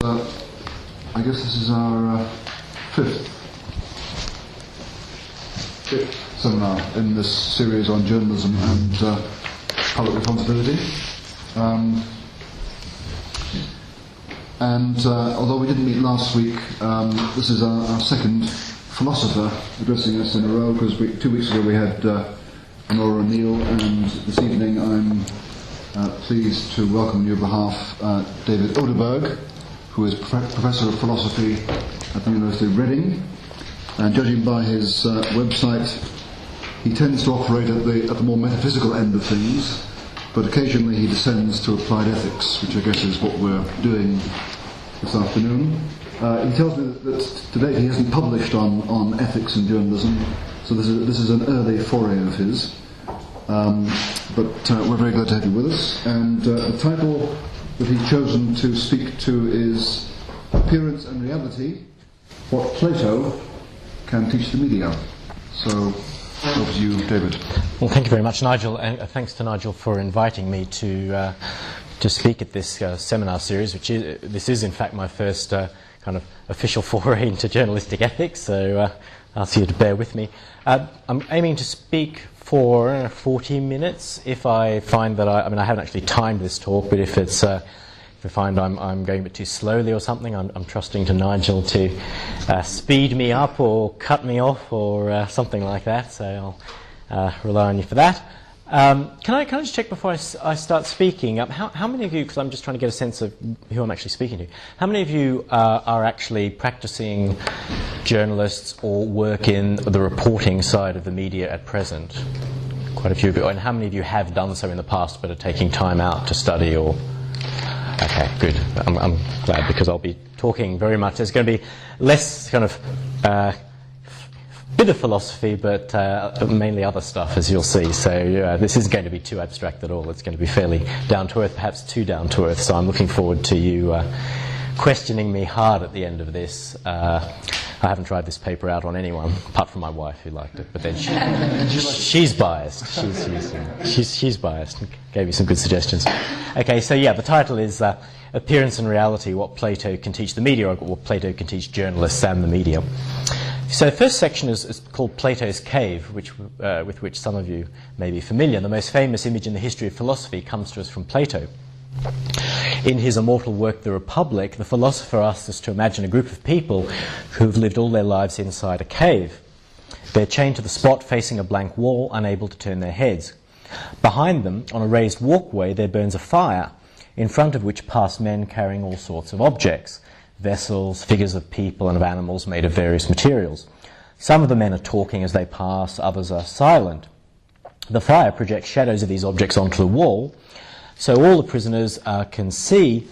I guess this is our fifth seminar in this series on journalism and public responsibility. Although we didn't meet last week, this is our second philosopher addressing us in a row, because 2 weeks ago we had Nora O'Neill, and this evening I'm pleased to welcome on your behalf David Oderberg, who is Professor of Philosophy at the University of Reading. And judging by his website, he tends to operate at the more metaphysical end of things, but occasionally he descends to applied ethics, which I guess is what we're doing this afternoon. He tells me that to date he hasn't published on ethics in journalism, so this is an early foray of his. But we're very glad to have you with us. And the title that he's chosen to speak to is Appearance and Reality, What Plato Can Teach the Media. So, over to you, David. Well, thank you very much, Nigel, and thanks to Nigel for inviting me to speak at this seminar series, this is in fact my first kind of official foray into journalistic ethics, so I'll ask you to bear with me. I'm aiming to speak for 40 minutes. If I find that I haven't actually timed this talk, but if I find I'm going a bit too slowly or something, I'm trusting to Nigel to speed me up or cut me off or something like that, so I'll rely on you for that. Can I just check before I start speaking, how many of you, because I'm just trying to get a sense of who I'm actually speaking to, how many of you are actually practicing journalists or work in the reporting side of the media at present? Quite a few of you. And how many of you have done so in the past but are taking time out to study or... Okay, good. I'm glad, because I'll be talking very much. There's going to be less kind of bit of philosophy, but mainly other stuff, as you'll see. So this isn't going to be too abstract at all. It's going to be fairly down to earth, perhaps too down to earth. So I'm looking forward to you questioning me hard at the end of this. I haven't tried this paper out on anyone, apart from my wife, who liked it. But then she's biased. She's biased and gave me some good suggestions. Okay, so yeah, the title is Appearance and Reality, What Plato Can Teach the Media, or what Plato Can Teach Journalists and the Media. So the first section is called Plato's Cave, with which some of you may be familiar. The most famous image in the history of philosophy comes to us from Plato. In his immortal work, The Republic, the philosopher asks us to imagine a group of people who've lived all their lives inside a cave. They're chained to the spot facing a blank wall, unable to turn their heads. Behind them, on a raised walkway, there burns a fire, in front of which pass men carrying all sorts of objects, vessels, figures of people and of animals made of various materials. Some of the men are talking as they pass, others are silent. The fire projects shadows of these objects onto the wall, so all the prisoners can see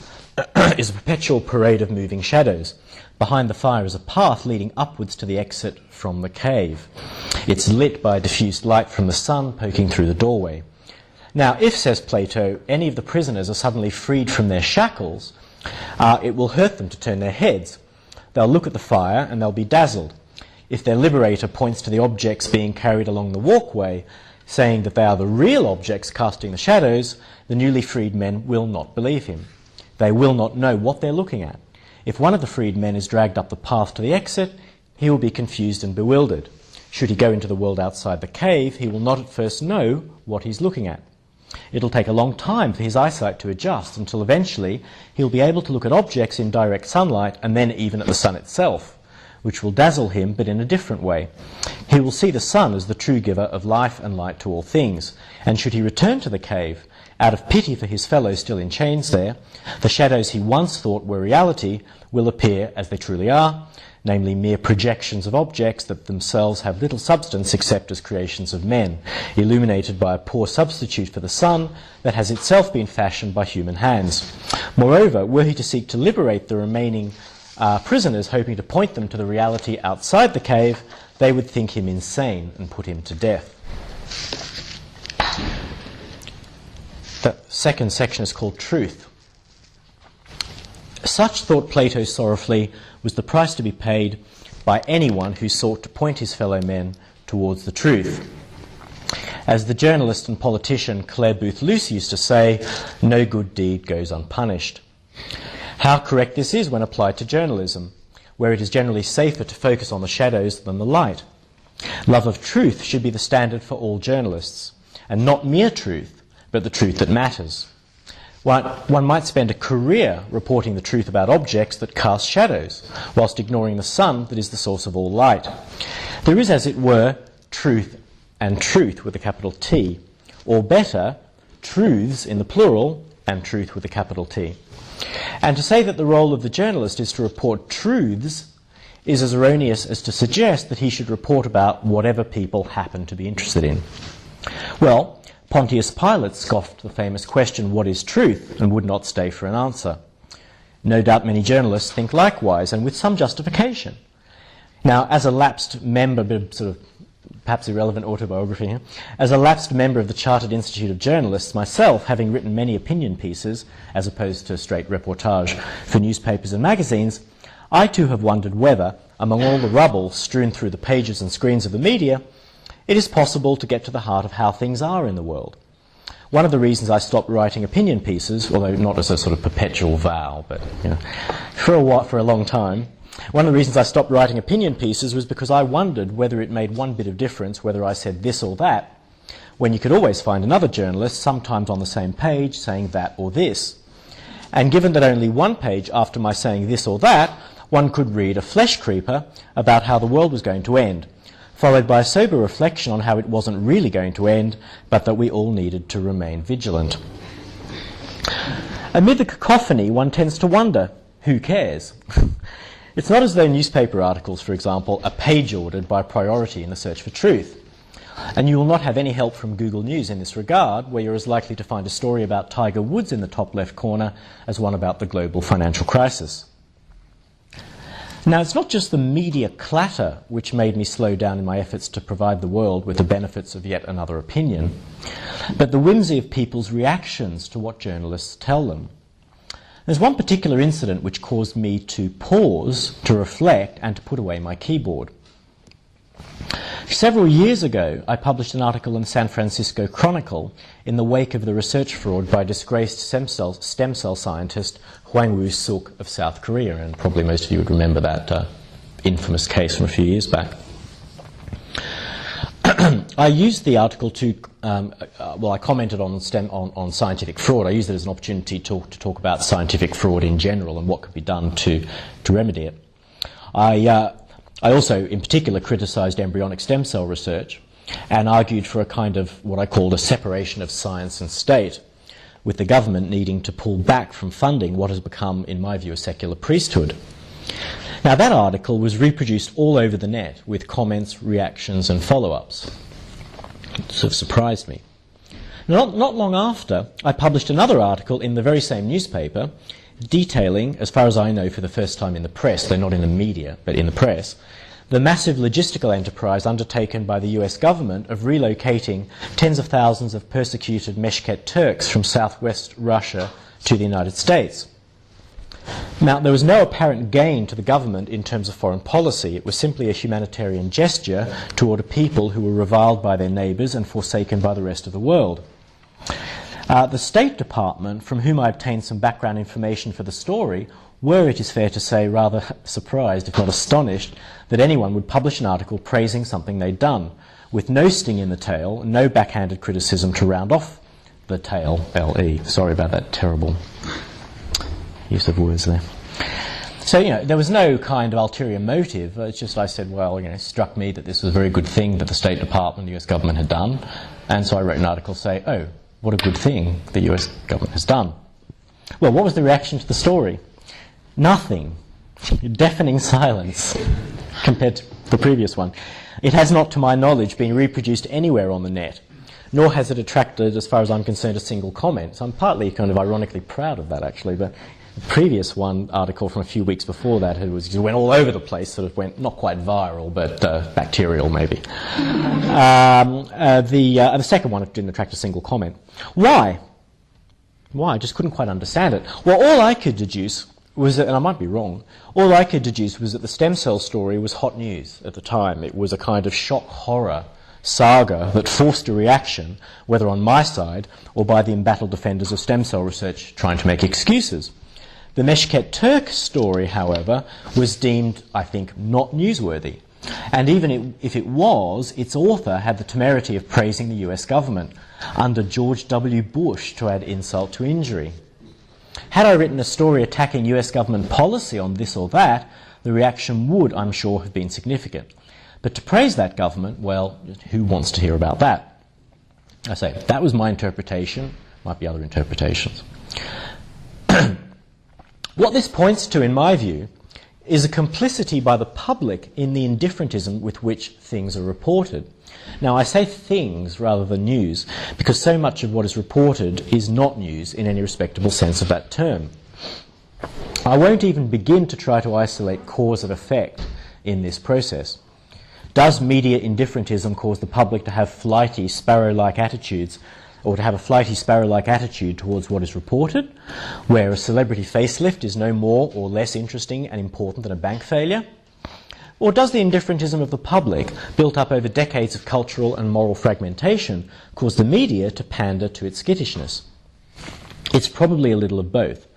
is a perpetual parade of moving shadows. Behind the fire is a path leading upwards to the exit from the cave. It's lit by diffused light from the sun poking through the doorway. Now, if, says Plato, any of the prisoners are suddenly freed from their shackles, it will hurt them to turn their heads. They'll look at the fire and they'll be dazzled. If their liberator points to the objects being carried along the walkway, saying that they are the real objects casting the shadows, the newly freed men will not believe him. They will not know what they're looking at. If one of the freed men is dragged up the path to the exit, he will be confused and bewildered. Should he go into the world outside the cave, he will not at first know what he's looking at. It'll take a long time for his eyesight to adjust, until eventually he'll be able to look at objects in direct sunlight and then even at the sun itself, which will dazzle him, but in a different way. He will see the sun as the true giver of life and light to all things, and should he return to the cave, out of pity for his fellows still in chains there, the shadows he once thought were reality will appear as they truly are, namely mere projections of objects that themselves have little substance except as creations of men, illuminated by a poor substitute for the sun that has itself been fashioned by human hands. Moreover, were he to seek to liberate the remaining prisoners, hoping to point them to the reality outside the cave, they would think him insane and put him to death. The second section is called Truth. Such, thought Plato sorrowfully, was the price to be paid by anyone who sought to point his fellow men towards the truth. As the journalist and politician Clare Boothe Luce used to say, no good deed goes unpunished. How correct this is when applied to journalism, where it is generally safer to focus on the shadows than the light. Love of truth should be the standard for all journalists, and not mere truth, but the truth that matters. One might spend a career reporting the truth about objects that cast shadows, whilst ignoring the sun that is the source of all light. There is, as it were, truth and truth with a capital T, or better, truths in the plural and truth with a capital T. And to say that the role of the journalist is to report truths is as erroneous as to suggest that he should report about whatever people happen to be interested in. Well, Pontius Pilate scoffed the famous question, "What is truth?" and would not stay for an answer. No doubt many journalists think likewise, and with some justification. Now, as a lapsed member, sort of perhaps irrelevant autobiography here, as a lapsed member of the Chartered Institute of Journalists myself, having written many opinion pieces, as opposed to straight reportage for newspapers and magazines, I too have wondered whether, among all the rubble strewn through the pages and screens of the media, it is possible to get to the heart of how things are in the world. One of the reasons I stopped writing opinion pieces, although not as a sort of perpetual vow, but for a long time, one of the reasons I stopped writing opinion pieces was because I wondered whether it made one bit of difference whether I said this or that, when you could always find another journalist, sometimes on the same page, saying that or this. And given that only one page after my saying this or that, one could read a flesh creeper about how the world was going to end, followed by a sober reflection on how it wasn't really going to end, but that we all needed to remain vigilant. Amid the cacophony, one tends to wonder, who cares? It's not as though newspaper articles, for example, are page-ordered by priority in the search for truth. And you will not have any help from Google News in this regard, where you're as likely to find a story about Tiger Woods in the top left corner as one about the global financial crisis. Now, it's not just the media clatter which made me slow down in my efforts to provide the world with the benefits of yet another opinion, but the whimsy of people's reactions to what journalists tell them. There's one particular incident which caused me to pause, to reflect, and to put away my keyboard. Several years ago, I published an article in the San Francisco Chronicle in the wake of the research fraud by disgraced stem cell scientist Hwang Woo-suk of South Korea, and probably most of you would remember that infamous case from a few years back. I used the article to, I commented on scientific fraud. I used it as an opportunity to talk about scientific fraud in general and what could be done to remedy it. I also, in particular, criticised embryonic stem cell research and argued for a kind of what I called a separation of science and state, with the government needing to pull back from funding what has become, in my view, a secular priesthood. Now, that article was reproduced all over the net with comments, reactions, and follow-ups. It sort of surprised me. Not long after, I published another article in the very same newspaper detailing, as far as I know for the first time in the press, though not in the media, but in the press, the massive logistical enterprise undertaken by the US government of relocating tens of thousands of persecuted Meshket Turks from southwest Russia to the United States. Now, there was no apparent gain to the government in terms of foreign policy. It was simply a humanitarian gesture toward a people who were reviled by their neighbours and forsaken by the rest of the world. The State Department, from whom I obtained some background information for the story, were, it is fair to say, rather surprised, if not astonished, that anyone would publish an article praising something they'd done, with no sting in the tail, no backhanded criticism to round off the tail, L-E. Sorry about that terrible use of words there. So, there was no kind of ulterior motive. It's just I said, well, it struck me that this was a very good thing that the State Department, the US government had done, and so I wrote an article saying, oh, what a good thing the US government has done. Well, what was the reaction to the story? Nothing. Deafening silence compared to the previous one. It has not, to my knowledge, been reproduced anywhere on the net, nor has it attracted, as far as I'm concerned, a single comment. So I'm partly kind of ironically proud of that, actually, but the previous one article from a few weeks before that it went all over the place, sort of went not quite viral, but bacterial maybe. The second one didn't attract a single comment. Why? I just couldn't quite understand it. Well, all I could deduce was that, and I might be wrong, all I could deduce was that the stem cell story was hot news at the time. It was a kind of shock horror saga that forced a reaction, whether on my side or by the embattled defenders of stem cell research trying to make excuses. The Meshket Turk story, however, was deemed, I think, not newsworthy. And even if it was, its author had the temerity of praising the US government under George W. Bush to add insult to injury. Had I written a story attacking US government policy on this or that, the reaction would, I'm sure, have been significant. But to praise that government, well, who wants to hear about that? I say, that was my interpretation. Might be other interpretations. What this points to, in my view, is a complicity by the public in the indifferentism with which things are reported. Now, I say things rather than news because so much of what is reported is not news in any respectable sense of that term. I won't even begin to try to isolate cause and effect in this process. Does media indifferentism cause the public to have flighty, sparrow-like attitudes, or to have a flighty, sparrow-like attitude towards what is reported, where a celebrity facelift is no more or less interesting and important than a bank failure? Or does the indifferentism of the public, built up over decades of cultural and moral fragmentation, cause the media to pander to its skittishness? It's probably a little of both.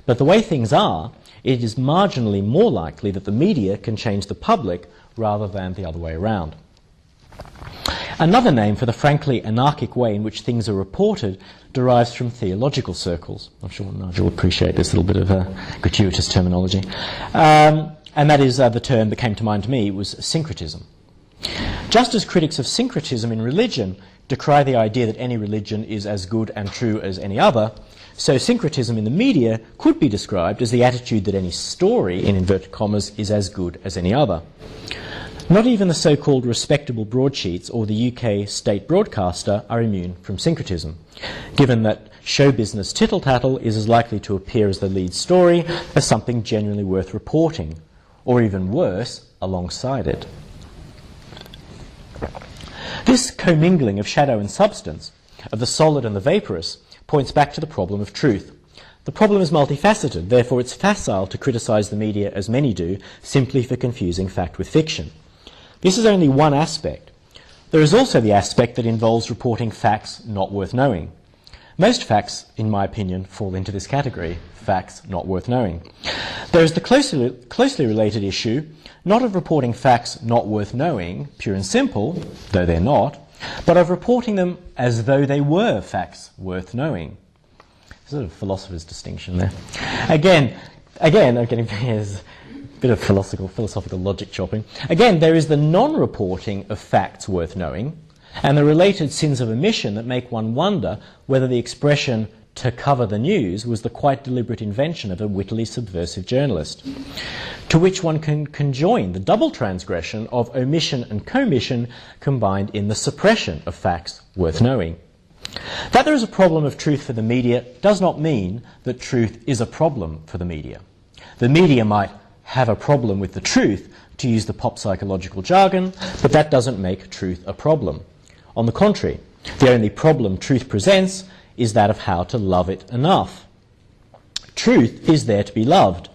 But the way things are, it is marginally more likely that the media can change the public rather than the other way around. Another name for the frankly anarchic way in which things are reported derives from theological circles. I'm sure Nigel will appreciate this little bit of gratuitous terminology. And that is the term that came to mind to me was syncretism. Just as critics of syncretism in religion decry the idea that any religion is as good and true as any other, so syncretism in the media could be described as the attitude that any story, in inverted commas, is as good as any other. Not even the so-called respectable broadsheets or the UK state broadcaster are immune from syncretism, given that show business tittle-tattle is as likely to appear as the lead story as something genuinely worth reporting, or even worse, alongside it. This commingling of shadow and substance, of the solid and the vaporous, points back to the problem of truth. The problem is multifaceted, therefore it's facile to criticise the media, as many do, simply for confusing fact with fiction. This is only one aspect. There is also the aspect that involves reporting facts not worth knowing. Most facts, in my opinion, fall into this category, facts not worth knowing. There is the closely related issue, not of reporting facts not worth knowing, pure and simple, though they're not, but of reporting them as though they were facts worth knowing. Sort of philosopher's distinction there. Again, I'm getting there's a bit of philosophical logic chopping. Again, there is the non-reporting of facts worth knowing, and the related sins of omission that make one wonder whether the expression "to cover the news" was the quite deliberate invention of a wittily subversive journalist, to which one can conjoin the double transgression of omission and commission combined in the suppression of facts worth knowing. That there is a problem of truth for the media does not mean that truth is a problem for the media. The media might have a problem with the truth, to use the pop psychological jargon, but that doesn't make truth a problem. On the contrary, the only problem truth presents is that of how to love it enough. Truth is there to be loved.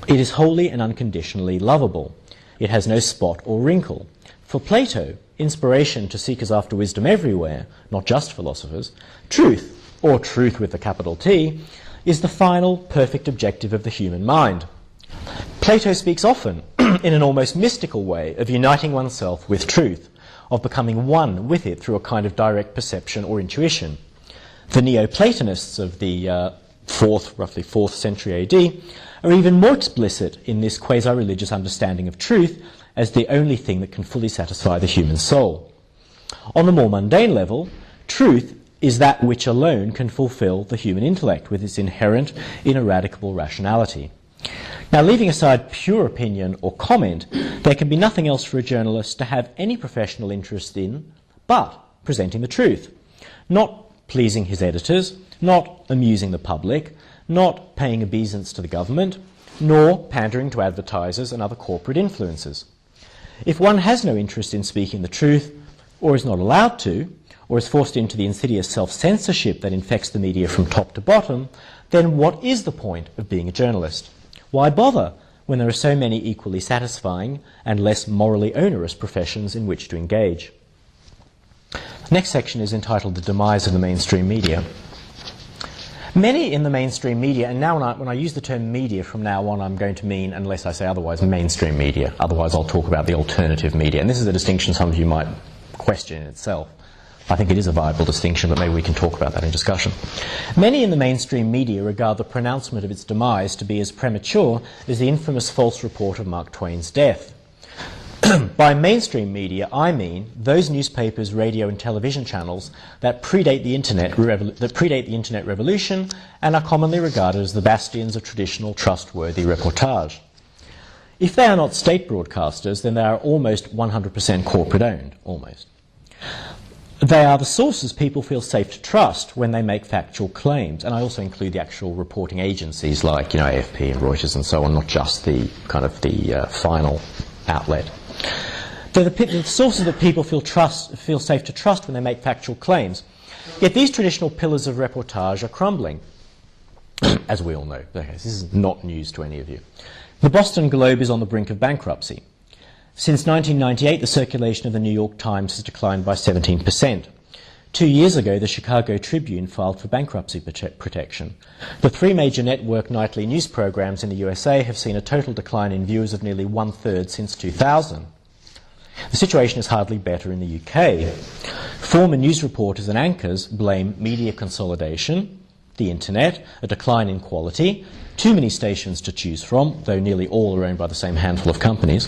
It is wholly and unconditionally lovable. It has no spot or wrinkle. For Plato, inspiration to seekers after wisdom everywhere, not just philosophers, truth, or truth with a capital T, is the final, perfect objective of the human mind. Plato speaks often, in an almost mystical way, of uniting oneself with truth, of becoming one with it through a kind of direct perception or intuition. The Neoplatonists of the roughly 4th century AD, are even more explicit in this quasi-religious understanding of truth as the only thing that can fully satisfy the human soul. On the more mundane level, truth is that which alone can fulfill the human intellect with its inherent, ineradicable rationality. Now, leaving aside pure opinion or comment, there can be nothing else for a journalist to have any professional interest in but presenting the truth, not pleasing his editors, not amusing the public, not paying obeisance to the government, nor pandering to advertisers and other corporate influences. If one has no interest in speaking the truth, or is not allowed to, or is forced into the insidious self-censorship that infects the media from top to bottom, then what is the point of being a journalist? Why bother when there are so many equally satisfying and less morally onerous professions in which to engage? The next section is entitled "The Demise of the Mainstream Media." Many in the mainstream media, and now when I use the term media from now on, I'm going to mean, unless I say otherwise, mainstream media. Otherwise I'll talk about the alternative media. And this is a distinction some of you might question in itself. I think it is a viable distinction, but maybe we can talk about that in discussion. Many in the mainstream media regard the pronouncement of its demise to be as premature as the infamous false report of Mark Twain's death. By mainstream media, I mean those newspapers, radio and television channels that predate the internet revolution and are commonly regarded as the bastions of traditional trustworthy reportage. If they are not state broadcasters, then they are almost 100% corporate owned, almost. They are the sources people feel safe to trust when they make factual claims, and I also include the actual reporting agencies like, AFP and Reuters and so on, not just the kind of the final outlet. They're the sources that people feel safe to trust when they make factual claims. Yet these traditional pillars of reportage are crumbling, as we all know. Okay, this is not news to any of you. The Boston Globe is on the brink of bankruptcy. Since 1998, the circulation of the New York Times has declined by 17%. 2 years ago, the Chicago Tribune filed for bankruptcy protection. The three major network nightly news programs in the USA have seen a total decline in viewers of nearly 1/3 since 2000. The situation is hardly better in the UK. Former news reporters and anchors blame media consolidation, the internet, a decline in quality, too many stations to choose from, though nearly all are owned by the same handful of companies,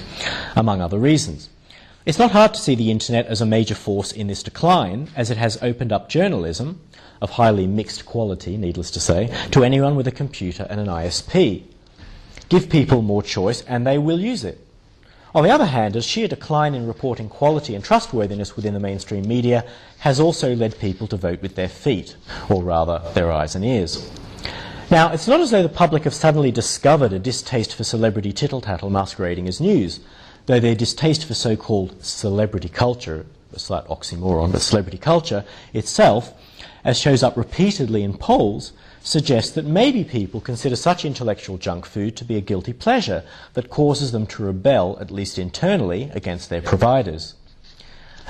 among other reasons. It's not hard to see the internet as a major force in this decline, as it has opened up journalism, of highly mixed quality, needless to say, to anyone with a computer and an ISP. Give people more choice and they will use it. On the other hand, a sheer decline in reporting quality and trustworthiness within the mainstream media has also led people to vote with their feet, or rather their eyes and ears. Now, it's not as though the public have suddenly discovered a distaste for celebrity tittle-tattle masquerading as news, though their distaste for so-called celebrity culture, a slight oxymoron, but celebrity culture itself, as shows up repeatedly in polls, suggests that maybe people consider such intellectual junk food to be a guilty pleasure that causes them to rebel, at least internally, against their providers.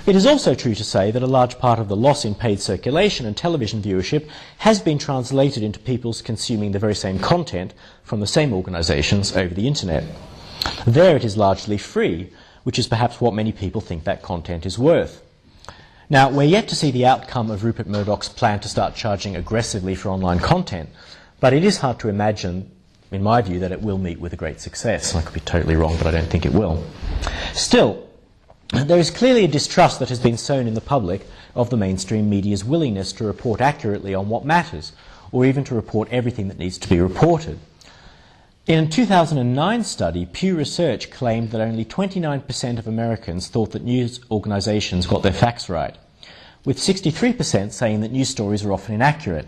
It is also true to say that a large part of the loss in paid circulation and television viewership has been translated into people's consuming the very same content from the same organisations over the internet. There it is largely free, which is perhaps what many people think that content is worth. Now, we're yet to see the outcome of Rupert Murdoch's plan to start charging aggressively for online content, but it is hard to imagine, in my view, that it will meet with a great success. I could be totally wrong, but I don't think it will. Still, there is clearly a distrust that has been sown in the public of the mainstream media's willingness to report accurately on what matters, or even to report everything that needs to be reported. In a 2009 study, Pew Research claimed that only 29% of Americans thought that news organisations got their facts right, with 63% saying that news stories are often inaccurate.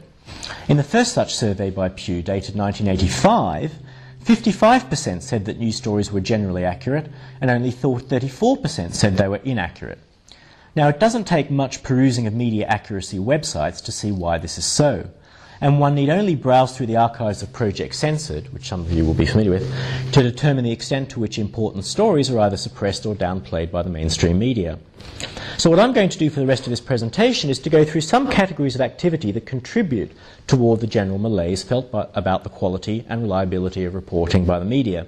In the first such survey by Pew, dated 1985, 55% said that news stories were generally accurate, and only 34% said they were inaccurate. Now, it doesn't take much perusing of media accuracy websites to see why this is so, and one need only browse through the archives of Project Censored, which some of you will be familiar with, to determine the extent to which important stories are either suppressed or downplayed by the mainstream media. So what I'm going to do for the rest of this presentation is to go through some categories of activity that contribute toward the general malaise felt about the quality and reliability of reporting by the media.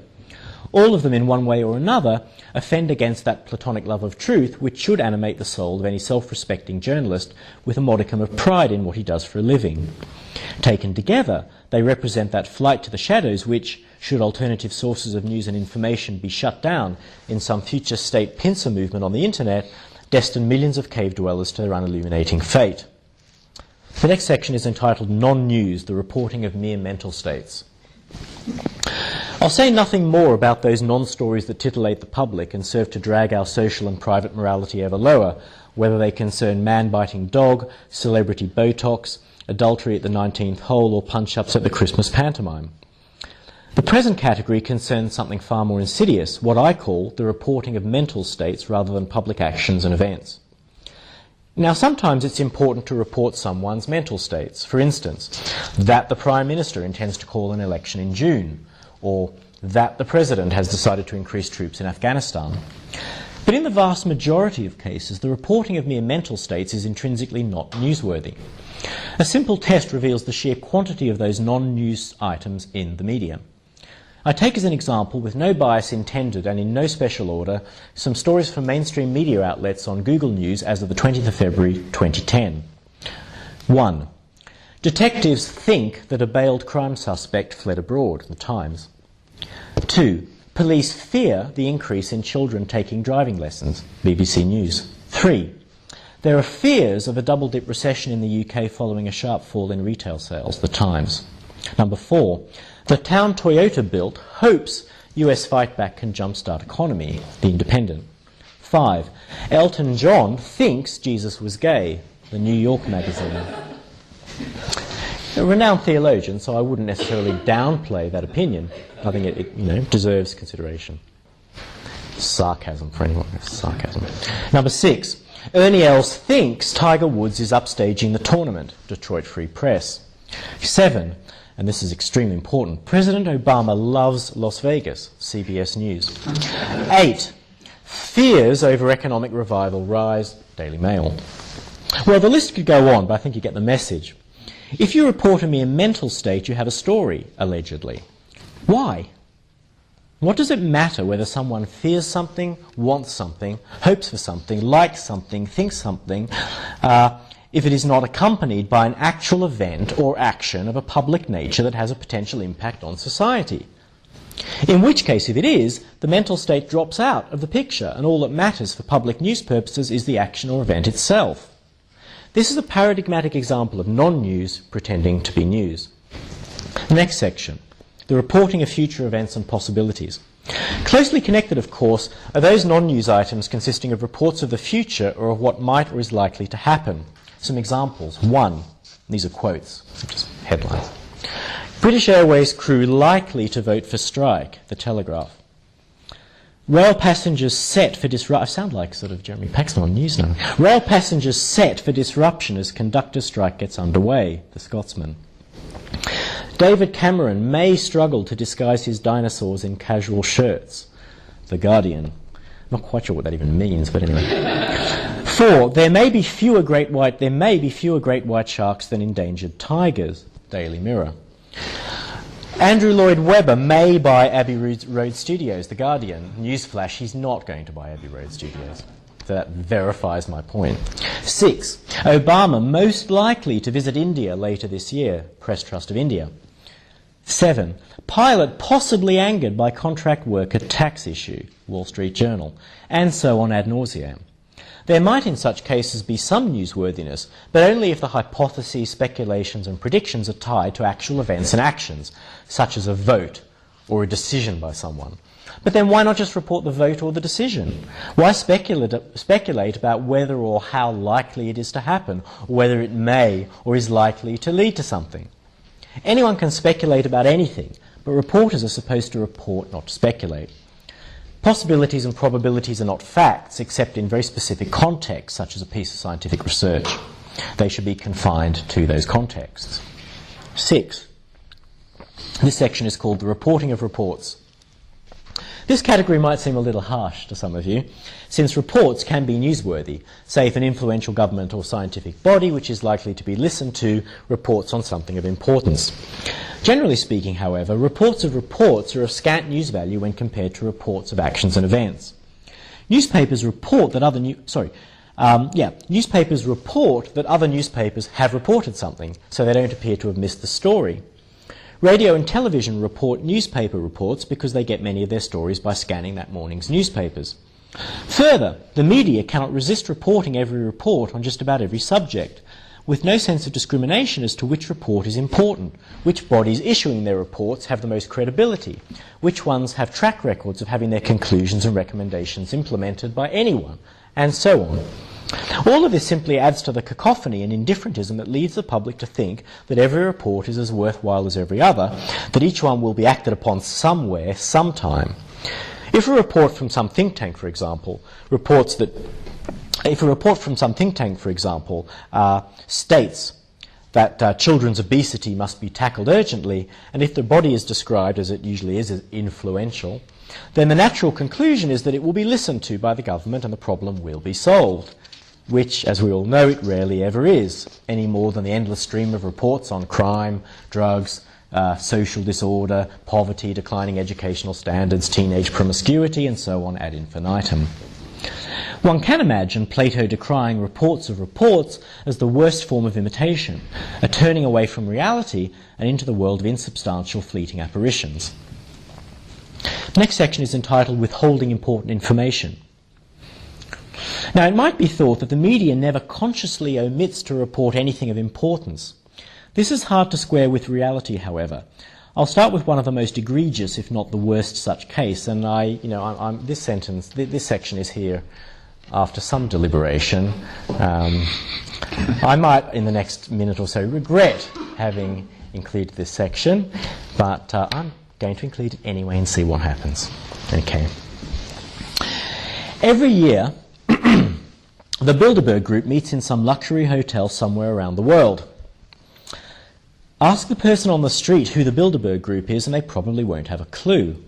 All of them, in one way or another, offend against that platonic love of truth which should animate the soul of any self-respecting journalist with a modicum of pride in what he does for a living. Taken together, they represent that flight to the shadows which, should alternative sources of news and information be shut down in some future state pincer movement on the internet, destine millions of cave dwellers to their unilluminating fate. The next section is entitled Non-News, the Reporting of Mere Mental States. I'll say nothing more about those non-stories that titillate the public and serve to drag our social and private morality ever lower, whether they concern man-biting dog, celebrity Botox, adultery at the 19th hole, or punch-ups at the Christmas pantomime. The present category concerns something far more insidious, what I call the reporting of mental states rather than public actions and events. Now, sometimes it's important to report someone's mental states. For instance, that the Prime Minister intends to call an election in June, or that the President has decided to increase troops in Afghanistan. But in the vast majority of cases, the reporting of mere mental states is intrinsically not newsworthy. A simple test reveals the sheer quantity of those non-news items in the media. I take as an example, with no bias intended and in no special order, some stories from mainstream media outlets on Google News as of the 20th of February 2010. 1. Detectives think that a bailed crime suspect fled abroad, The Times. 2. Police fear the increase in children taking driving lessons, BBC News. 3. There are fears of a double-dip recession in the UK following a sharp fall in retail sales, The Times. Number 4. The town Toyota built hopes US fightback can jumpstart economy, The Independent. 5. Elton John thinks Jesus was gay, The New York magazine. A renowned theologian, so I wouldn't necessarily downplay that opinion. I think it deserves consideration. Sarcasm for anyone. Sarcasm. Number 6. Ernie Els thinks Tiger Woods is upstaging the tournament, Detroit Free Press. 7. And this is extremely important, President Obama loves Las Vegas, CBS News. 8. Fears over economic revival rise, Daily Mail. Well, the list could go on, but I think you get the message. If you report a mere mental state, you have a story, allegedly. Why? What does it matter whether someone fears something, wants something, hopes for something, likes something, thinks something, if it is not accompanied by an actual event or action of a public nature that has a potential impact on society? In which case, if it is, the mental state drops out of the picture, and all that matters for public news purposes is the action or event itself. This is a paradigmatic example of non-news pretending to be news. The next section, the reporting of future events and possibilities. Closely connected, of course, are those non-news items consisting of reports of the future or of what might or is likely to happen. Some examples. 1. These are quotes, just headlines. British Airways crew likely to vote for strike, The Telegraph. Rail passengers set for disruption. I sound like sort of Jeremy Paxman on news now. Rail passengers set for disruption as conductor strike gets underway, The Scotsman. David Cameron may struggle to disguise his dinosaurs in casual shirts, The Guardian. Not quite sure what that even means, but anyway. 4. There may be fewer great white sharks than endangered tigers, Daily Mirror. Andrew Lloyd Webber may buy Abbey Road Studios, The Guardian. Newsflash, he's not going to buy Abbey Road Studios. So that verifies my point. 6. Obama most likely to visit India later this year, Press Trust of India. 7. Pilot possibly angered by contract worker tax issue, Wall Street Journal. And so on ad nauseam. There might in such cases be some newsworthiness, but only if the hypotheses, speculations and predictions are tied to actual events and actions, such as a vote or a decision by someone. But then why not just report the vote or the decision? Why speculate about whether or how likely it is to happen, or whether it may or is likely to lead to something? Anyone can speculate about anything, but reporters are supposed to report, not to speculate. Possibilities and probabilities are not facts, except in very specific contexts, such as a piece of scientific research. They should be confined to those contexts. 6. This section is called the reporting of reports. This category might seem a little harsh to some of you, since reports can be newsworthy, say if an influential government or scientific body which is likely to be listened to reports on something of importance. Generally speaking, however, reports of reports are of scant news value when compared to reports of actions and events. Newspapers report that other newspapers have reported something, so they don't appear to have missed the story. Radio and television report newspaper reports because they get many of their stories by scanning that morning's newspapers. Further, the media cannot resist reporting every report on just about every subject, with no sense of discrimination as to which report is important, which bodies issuing their reports have the most credibility, which ones have track records of having their conclusions and recommendations implemented by anyone, and so on. All of this simply adds to the cacophony and indifferentism that leads the public to think that every report is as worthwhile as every other, that each one will be acted upon somewhere, sometime. If a report from some think tank, for example, states that children's obesity must be tackled urgently, and if the body is described, as it usually is, as influential, then the natural conclusion is that it will be listened to by the government and the problem will be solved, which, as we all know, it rarely ever is, any more than the endless stream of reports on crime, drugs, social disorder, poverty, declining educational standards, teenage promiscuity, and so on ad infinitum. One can imagine Plato decrying reports of reports as the worst form of imitation, a turning away from reality and into the world of insubstantial fleeting apparitions. The next section is entitled Withholding Important Information. Now, it might be thought that the media never consciously omits to report anything of importance. This is hard to square with reality, however. I'll start with one of the most egregious, if not the worst, such case, and this section is here after some deliberation. I might, in the next minute or so, regret having included this section, but I'm going to include it anyway and see what happens. Okay. Every year, the Bilderberg Group meets in some luxury hotel somewhere around the world. Ask the person on the street who the Bilderberg Group is and they probably won't have a clue.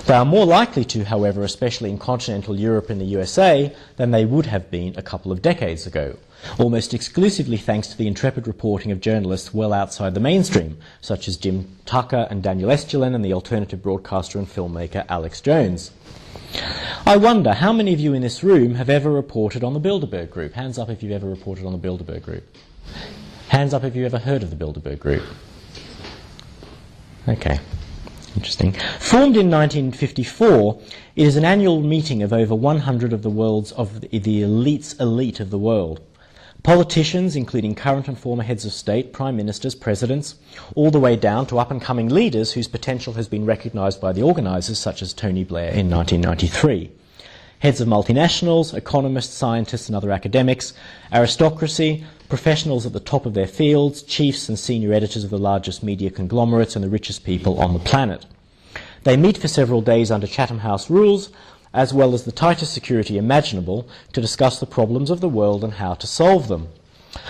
They are more likely to, however, especially in continental Europe and the USA, than they would have been a couple of decades ago, almost exclusively thanks to the intrepid reporting of journalists well outside the mainstream, such as Jim Tucker and Daniel Estulin and the alternative broadcaster and filmmaker Alex Jones. I wonder how many of you in this room have ever reported on the Bilderberg Group? Hands up if you've ever reported on the Bilderberg Group. Hands up if you've ever heard of the Bilderberg Group. Okay, interesting. Formed in 1954, it is an annual meeting of over 100 of the world's the elite's elite of the world. Politicians, including current and former heads of state, prime ministers, presidents, all the way down to up-and-coming leaders whose potential has been recognised by the organisers, such as Tony Blair in 1993. Heads of multinationals, economists, scientists and other academics, aristocracy, professionals at the top of their fields, chiefs and senior editors of the largest media conglomerates and the richest people on the planet. They meet for several days under Chatham House rules, as well as the tightest security imaginable, to discuss the problems of the world and how to solve them.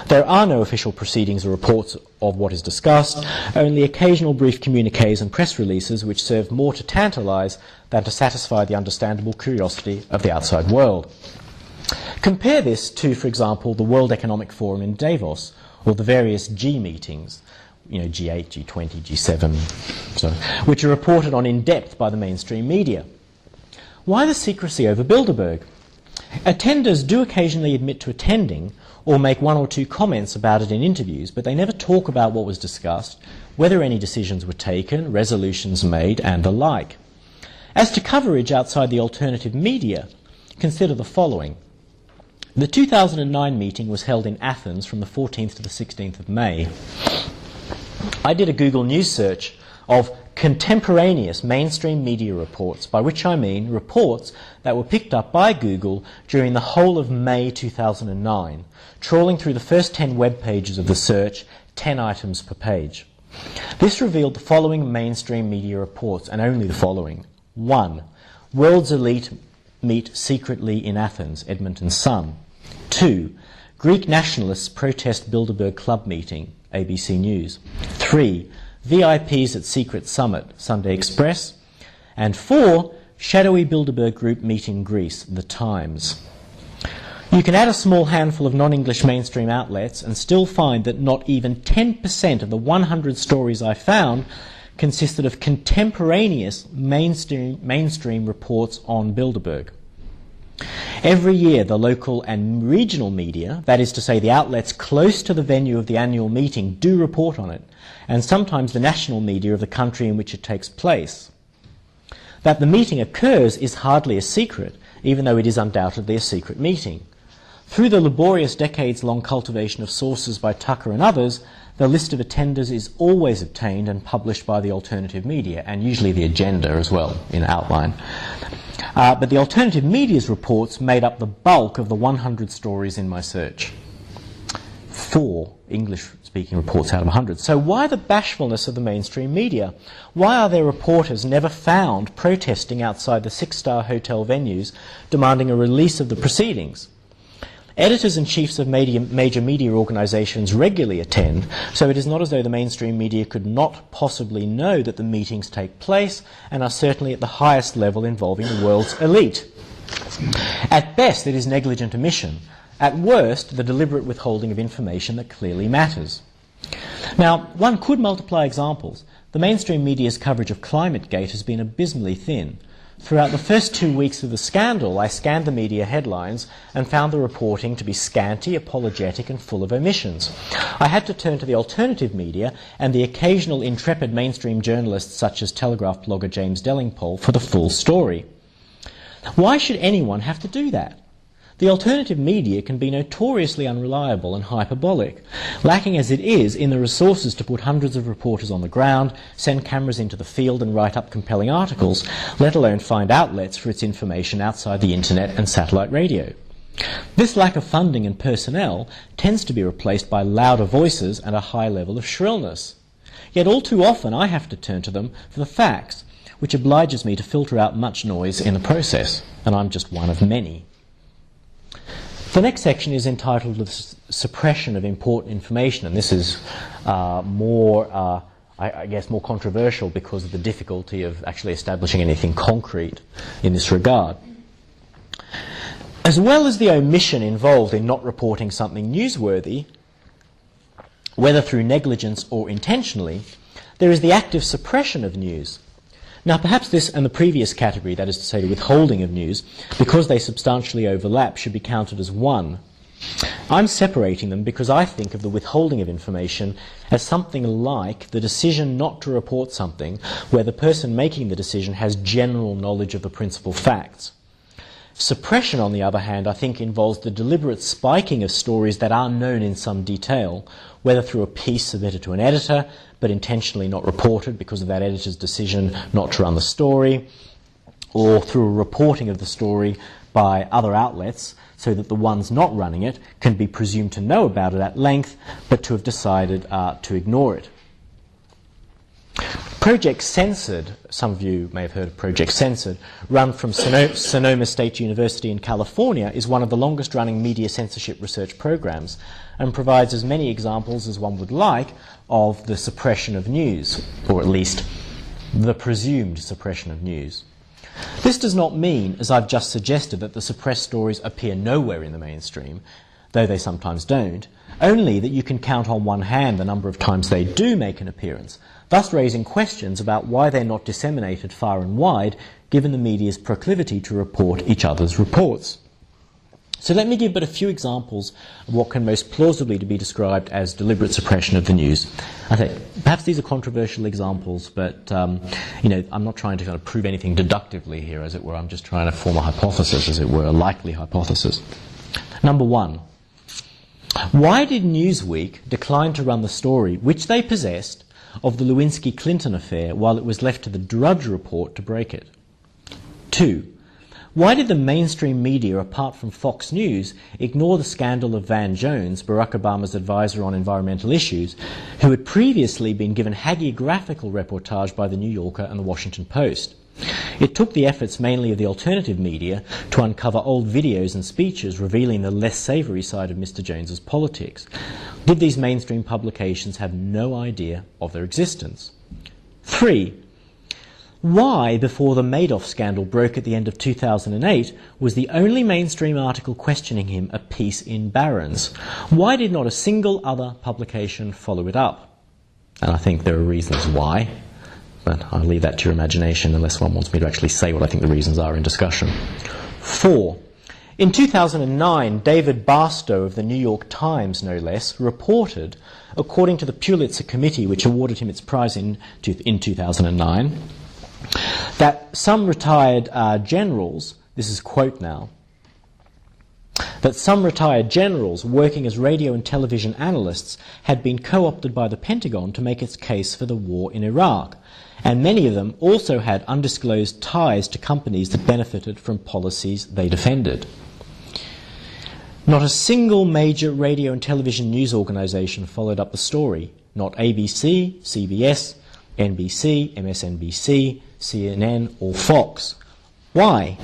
There are no official proceedings or reports of what is discussed, only occasional brief communiques and press releases which serve more to tantalise than to satisfy the understandable curiosity of the outside world. Compare this to, for example, the World Economic Forum in Davos, or the various G meetings, G8, G20, G7, which are reported on in depth by the mainstream media. Why the secrecy over Bilderberg? Attenders do occasionally admit to attending or make one or two comments about it in interviews, but they never talk about what was discussed, whether any decisions were taken, resolutions made, and the like. As to coverage outside the alternative media, consider the following. The 2009 meeting was held in Athens from the 14th to the 16th of May. I did a Google News search of contemporaneous mainstream media reports, by which I mean reports that were picked up by Google during the whole of May 2009, trawling through the first 10 web pages of the search, 10 items per page. This revealed the following mainstream media reports, and only the following. 1. World's elite meet secretly in Athens, Edmonton Sun. 2. Greek nationalists protest Bilderberg Club meeting, ABC News. 3. VIPs at Secret Summit, Sunday Express. And 4. Shadowy Bilderberg Group meet in Greece, The Times. You can add a small handful of non-English mainstream outlets and still find that not even 10% of the 100 stories I found consisted of contemporaneous mainstream reports on Bilderberg. Every year, the local and regional media, that is to say the outlets close to the venue of the annual meeting, do report on it, and sometimes the national media of the country in which it takes place. That the meeting occurs is hardly a secret, even though it is undoubtedly a secret meeting. Through the laborious decades-long cultivation of sources by Tucker and others, the list of attenders is always obtained and published by the alternative media, and usually the agenda as well, in outline. But the alternative media's reports made up the bulk of the 100 stories in my search. 4 English-speaking reports out of 100. So why the bashfulness of the mainstream media? Why are their reporters never found protesting outside the 6-star hotel venues demanding a release of the proceedings? Editors and chiefs of major media organisations regularly attend, so it is not as though the mainstream media could not possibly know that the meetings take place and are certainly at the highest level involving the world's elite. At best, it is negligent omission. At worst, the deliberate withholding of information that clearly matters. Now, one could multiply examples. The mainstream media's coverage of ClimateGate has been abysmally thin. Throughout the first 2 weeks of the scandal, I scanned the media headlines and found the reporting to be scanty, apologetic, and full of omissions. I had to turn to the alternative media and the occasional intrepid mainstream journalists such as Telegraph blogger James Dellingpole for the full story. Why should anyone have to do that? The alternative media can be notoriously unreliable and hyperbolic, lacking as it is in the resources to put hundreds of reporters on the ground, send cameras into the field and write up compelling articles, let alone find outlets for its information outside the internet and satellite radio. This lack of funding and personnel tends to be replaced by louder voices and a high level of shrillness. Yet all too often I have to turn to them for the facts, which obliges me to filter out much noise in the process, and I'm just one of many. The next section is entitled The Suppression of Important Information, and this is more controversial because of the difficulty of actually establishing anything concrete in this regard. As well as the omission involved in not reporting something newsworthy, whether through negligence or intentionally, there is the active suppression of news. Now, perhaps this and the previous category, that is to say the withholding of news, because they substantially overlap, should be counted as one. I'm separating them because I think of the withholding of information as something like the decision not to report something where the person making the decision has general knowledge of the principal facts. Suppression, on the other hand, I think involves the deliberate spiking of stories that are known in some detail, whether through a piece submitted to an editor, but intentionally not reported because of that editor's decision not to run the story, or through a reporting of the story by other outlets, so that the ones not running it can be presumed to know about it at length, but to have decided to ignore it. Project Censored, some of you may have heard of Project Censored, run from Sonoma State University in California, is one of the longest running media censorship research programs and provides as many examples as one would like of the suppression of news, or at least the presumed suppression of news. This does not mean, as I've just suggested, that the suppressed stories appear nowhere in the mainstream, though they sometimes don't, only that you can count on one hand the number of times they do make an appearance, thus raising questions about why they're not disseminated far and wide, given the media's proclivity to report each other's reports. So let me give but a few examples of what can most plausibly be described as deliberate suppression of the news. I think perhaps these are controversial examples, but I'm not trying to kind of prove anything deductively here, as it were. I'm just trying to form a hypothesis, as it were, a likely hypothesis. Number one, why did Newsweek decline to run the story, which they possessed, of the Lewinsky-Clinton affair while it was left to the Drudge Report to break it? 2. Why did the mainstream media, apart from Fox News, ignore the scandal of Van Jones, Barack Obama's advisor on environmental issues, who had previously been given hagiographical reportage by the New Yorker and the Washington Post? It took the efforts mainly of the alternative media to uncover old videos and speeches revealing the less savoury side of Mr. Jones's politics. Did these mainstream publications have no idea of their existence? 3. Why, before the Madoff scandal broke at the end of 2008, was the only mainstream article questioning him a piece in Barron's? Why did not a single other publication follow it up? And I think there are reasons why, but I'll leave that to your imagination unless one wants me to actually say what I think the reasons are in discussion. 4. In 2009, David Barstow of the New York Times, no less, reported, according to the Pulitzer Committee, which awarded him its prize in 2009, that some retired generals, this is a quote now, that some retired generals working as radio and television analysts had been co-opted by the Pentagon to make its case for the war in Iraq, and many of them also had undisclosed ties to companies that benefited from policies they defended. Not a single major radio and television news organisation followed up the story. Not ABC, CBS, NBC, MSNBC, CNN or Fox. Why?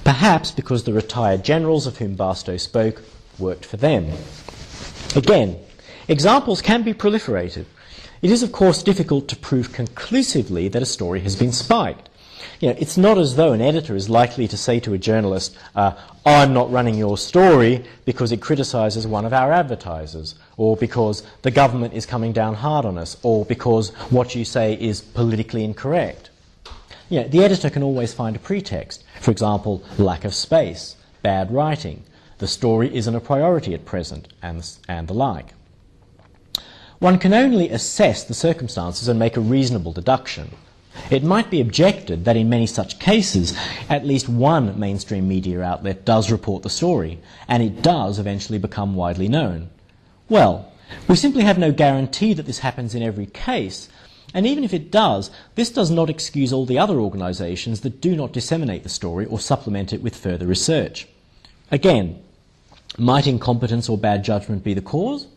Perhaps because the retired generals of whom Barstow spoke worked for them. Again, examples can be proliferated. It is, of course, difficult to prove conclusively that a story has been spiked. It's not as though an editor is likely to say to a journalist, I'm not running your story because it criticises one of our advertisers, or because the government is coming down hard on us, or because what you say is politically incorrect. The editor can always find a pretext. For example, lack of space, bad writing, the story isn't a priority at present, and the like. One can only assess the circumstances and make a reasonable deduction. It might be objected that in many such cases, at least one mainstream media outlet does report the story, and it does eventually become widely known. Well, we simply have no guarantee that this happens in every case, and even if it does, this does not excuse all the other organisations that do not disseminate the story or supplement it with further research. Again, might incompetence or bad judgment be the cause?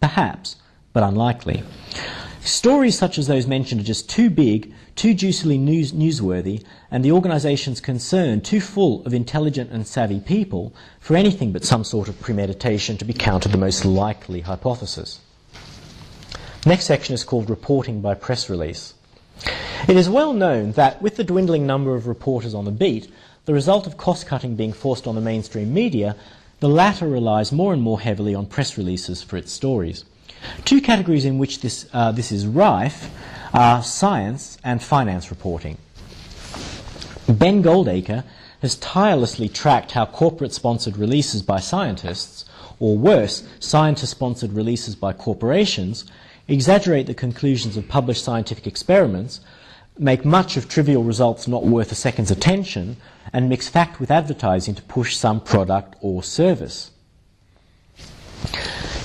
Perhaps, but unlikely. Stories such as those mentioned are just too big, too juicily newsworthy, and the organisations concerned too full of intelligent and savvy people for anything but some sort of premeditation to be counted the most likely hypothesis. Next section is called Reporting by Press Release. It is well known that with the dwindling number of reporters on the beat, the result of cost-cutting being forced on the mainstream media, the latter relies more and more heavily on press releases for its stories. Two categories in which this is rife are science and finance reporting. Ben Goldacre has tirelessly tracked how corporate-sponsored releases by scientists, or worse, scientist-sponsored releases by corporations, exaggerate the conclusions of published scientific experiments, make much of trivial results not worth a second's attention, and mix fact with advertising to push some product or service.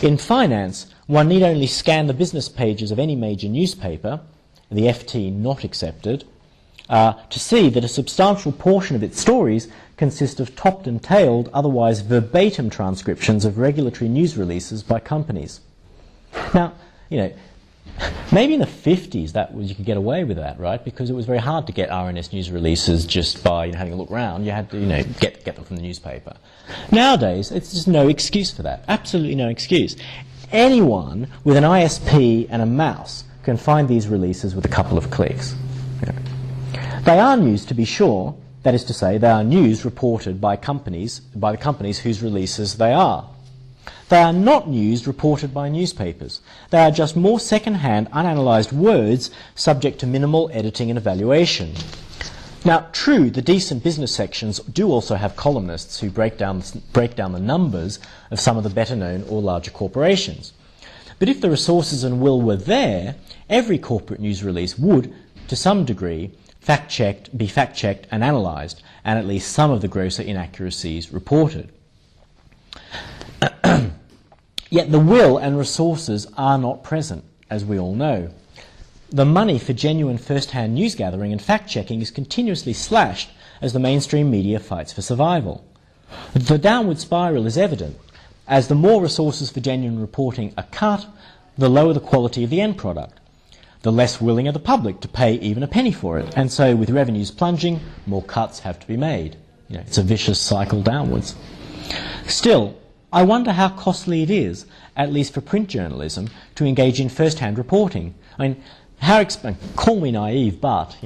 In finance, one need only scan the business pages of any major newspaper, the FT not accepted, to see that a substantial portion of its stories consist of topped and tailed, otherwise verbatim transcriptions of regulatory news releases by companies. Now, maybe in the 50s you could get away with that, right? Because it was very hard to get RNS news releases just by having a look around. You had to, get them from the newspaper. Nowadays, it's just no excuse for that. Absolutely no excuse. Anyone with an ISP and a mouse can find these releases with a couple of clicks. They are news, to be sure. That is to say, they are news reported by the companies whose releases they are. They are not news reported by newspapers. They are just more second-hand, unanalysed words subject to minimal editing and evaluation. Now, true, the decent business sections do also have columnists who break down the numbers of some of the better-known or larger corporations. But if the resources and will were there, every corporate news release would, to some degree, be fact-checked and analysed, and at least some of the grosser inaccuracies reported. Yet the will and resources are not present, as we all know. The money for genuine first-hand news gathering and fact-checking is continuously slashed as the mainstream media fights for survival. The downward spiral is evident. As the more resources for genuine reporting are cut, the lower the quality of the end product. The less willing are the public to pay even a penny for it, and so with revenues plunging, more cuts have to be made. It's a vicious cycle downwards. Still, I wonder how costly it is, at least for print journalism, to engage in first-hand reporting. Call me naive, but,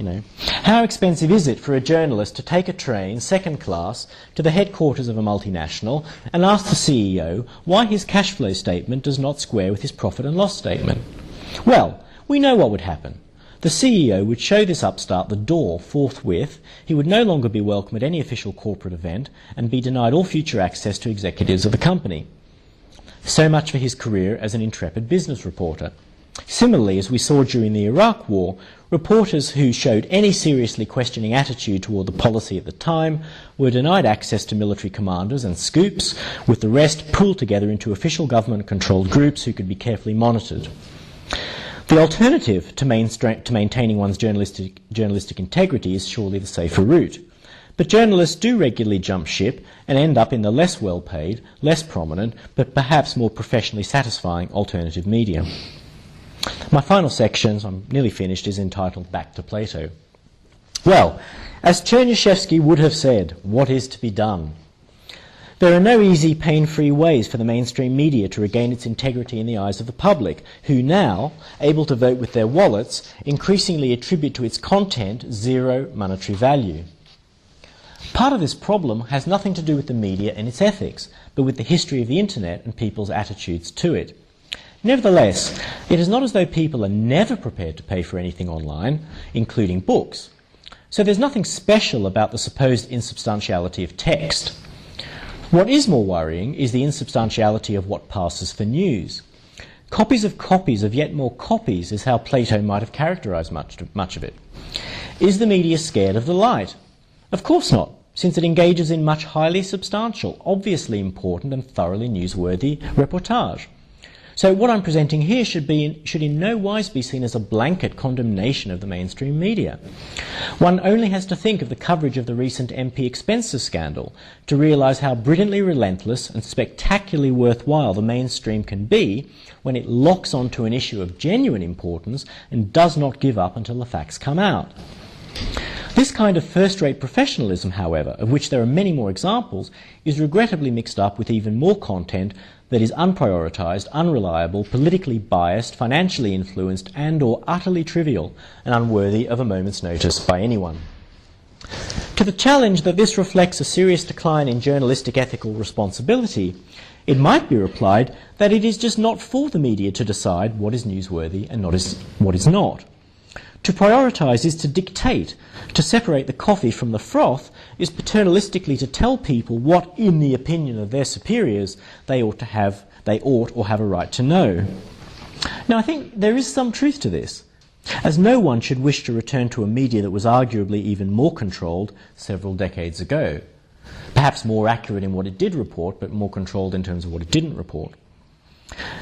how expensive is it for a journalist to take a train, second class, to the headquarters of a multinational and ask the CEO why his cash flow statement does not square with his profit and loss statement? Well, we know what would happen. The CEO would show this upstart the door forthwith. He would no longer be welcome at any official corporate event and be denied all future access to executives of the company. So much for his career as an intrepid business reporter. Similarly, as we saw during the Iraq War, reporters who showed any seriously questioning attitude toward the policy at the time were denied access to military commanders and scoops, with the rest pooled together into official government-controlled groups who could be carefully monitored. The alternative to maintaining one's journalistic integrity is surely the safer route. But journalists do regularly jump ship and end up in the less well-paid, less prominent, but perhaps more professionally satisfying alternative media. My final section, I'm nearly finished, is entitled Back to Plato. Well, as Chernyshevsky would have said, what is to be done? There are no easy, pain-free ways for the mainstream media to regain its integrity in the eyes of the public, who now, able to vote with their wallets, increasingly attribute to its content zero monetary value. Part of this problem has nothing to do with the media and its ethics, but with the history of the internet and people's attitudes to it. Nevertheless, it is not as though people are never prepared to pay for anything online, including books. So there's nothing special about the supposed insubstantiality of text. What is more worrying is the insubstantiality of what passes for news. Copies of yet more copies is how Plato might have characterized much of it. Is the media scared of the light? Of course not, since it engages in much highly substantial, obviously important and thoroughly newsworthy reportage. So what I'm presenting here should in no wise be seen as a blanket condemnation of the mainstream media. One only has to think of the coverage of the recent MP expenses scandal to realise how brilliantly relentless and spectacularly worthwhile the mainstream can be when it locks onto an issue of genuine importance and does not give up until the facts come out. This kind of first-rate professionalism, however, of which there are many more examples, is regrettably mixed up with even more content that is unprioritised, unreliable, politically biased, financially influenced, and/or utterly trivial and unworthy of a moment's notice by anyone. To the challenge that this reflects a serious decline in journalistic ethical responsibility, it might be replied that it is just not for the media to decide what is newsworthy and what is not. To prioritise is to dictate. To separate the coffee from the froth is paternalistically to tell people what, in the opinion of their superiors, they ought or have a right to know. Now, I think there is some truth to this, as no one should wish to return to a media that was arguably even more controlled several decades ago. Perhaps more accurate in what it did report, but more controlled in terms of what it didn't report.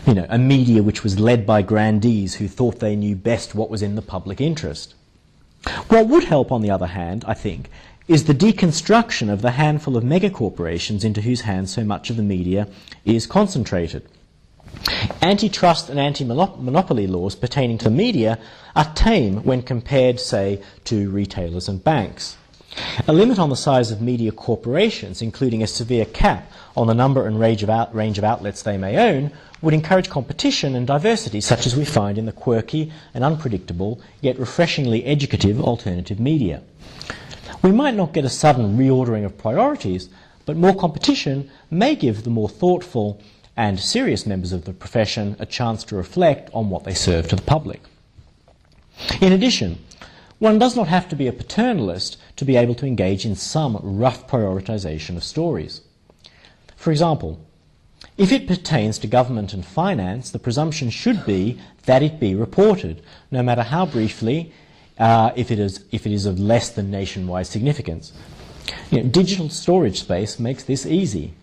You know, a media which was led by grandees who thought they knew best what was in the public interest. What would help, on the other hand, I think, is the deconstruction of the handful of megacorporations into whose hands so much of the media is concentrated. Antitrust and anti-monopoly laws pertaining to the media are tame when compared, say, to retailers and banks. A limit on the size of media corporations, including a severe cap on the number and range of outlets they may own, would encourage competition and diversity such as we find in the quirky and unpredictable, yet refreshingly educative alternative media. We might not get a sudden reordering of priorities, but more competition may give the more thoughtful and serious members of the profession a chance to reflect on what they serve to the public. In addition, one does not have to be a paternalist to be able to engage in some rough prioritisation of stories. For example, if it pertains to government and finance, the presumption should be that it be reported, no matter how briefly, if it is of less than nationwide significance. Digital storage space makes this easy.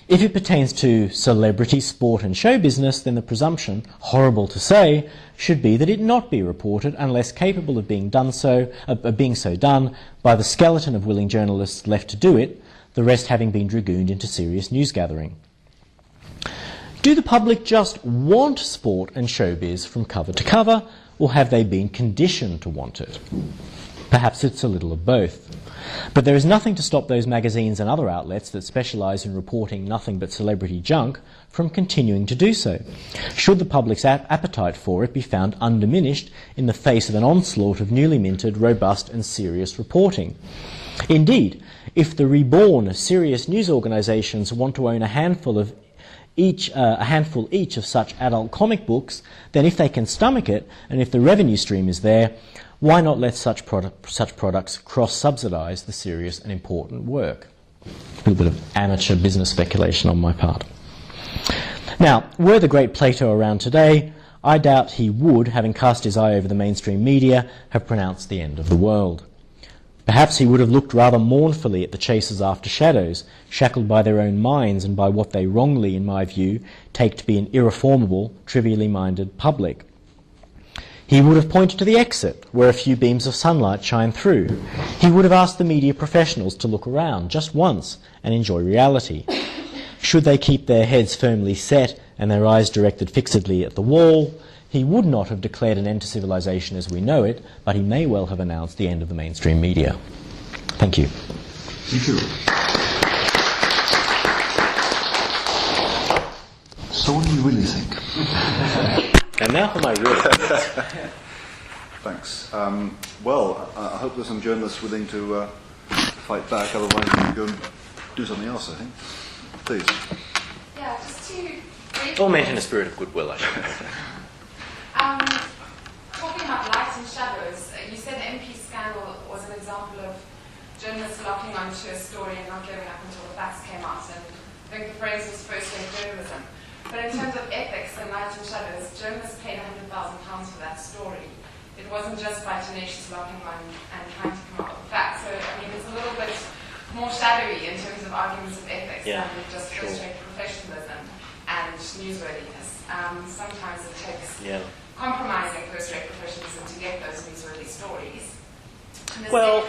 If it pertains to celebrity, sport and show business, then the presumption, horrible to say, should be that it not be reported unless capable of being so done by the skeleton of willing journalists left to do it, the rest having been dragooned into serious news gathering. Do the public just want sport and showbiz from cover to cover, or have they been conditioned to want it? Perhaps it's a little of both. But there is nothing to stop those magazines and other outlets that specialise in reporting nothing but celebrity junk from continuing to do so, should the public's appetite for it be found undiminished in the face of an onslaught of newly minted, robust and serious reporting. Indeed, if the reborn serious news organisations want to own a handful each of such adult comic books, then if they can stomach it, and if the revenue stream is there, why not let such products cross-subsidise the serious and important work? A little bit of amateur business speculation on my part. Now, were the great Plato around today, I doubt he would, having cast his eye over the mainstream media, have pronounced the end of the world. Perhaps he would have looked rather mournfully at the chasers after shadows, shackled by their own minds and by what they wrongly, in my view, take to be an irreformable, trivially minded public. He would have pointed to the exit, where a few beams of sunlight shine through. He would have asked the media professionals to look around just once and enjoy reality. Should they keep their heads firmly set and their eyes directed fixedly at the wall, he would not have declared an end to civilization as we know it, but he may well have announced the end of the mainstream media. Thank you. Thank you. So what do you really think? And now for my real Thanks. Well, I hope there's some journalists willing to fight back, otherwise we can go and do something else, I think. Please. Yeah, just to... Or maintain a spirit of goodwill, I should say. Talking about light and shadows, you said the MP scandal was an example of journalists locking onto a story and not giving up until the facts came out, and I think the phrase was first-rate journalism. But in terms of ethics and light and shadows, journalists paid £100,000 for that story. It wasn't just by tenacious locking on and trying to come up with facts. So, I mean, it's a little bit more shadowy in terms of arguments of ethics than just first-rate professionalism and newsworthiness. Sometimes it takes compromising first-rate professionalism to get those newsworthy stories. Well,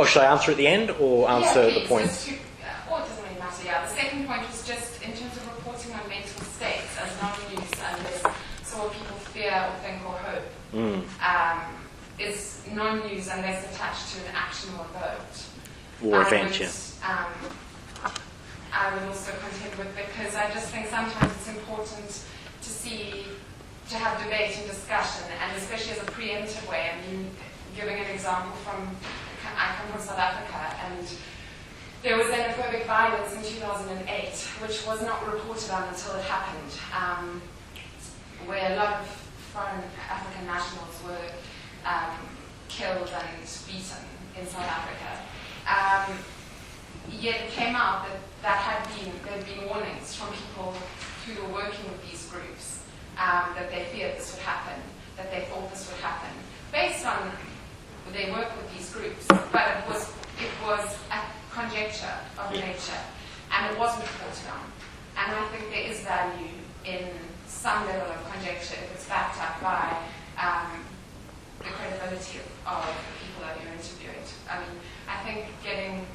should I answer at the end or answer the points? It doesn't really matter, yeah. The second point was just in terms of reporting on mental states as non-news unless sort of people fear or think or hope. Is non-news unless attached to an action or vote. Or event, I would also contend with, because I just think sometimes it's important to have debate and discussion, and especially as a preemptive way. I mean, giving an example I come from South Africa, and there was xenophobic violence in 2008, which was not reported on until it happened, where a lot of foreign African nationals were killed and beaten in South Africa. Yet it came out that there had been warnings from people who were working with these groups that they feared this would happen, that they thought this would happen, based on they work with these groups, but it was a conjecture of nature, and it wasn't reported on. And I think there is value in some level of conjecture if it's backed up by the credibility of the people that you interview it. I mean, I think getting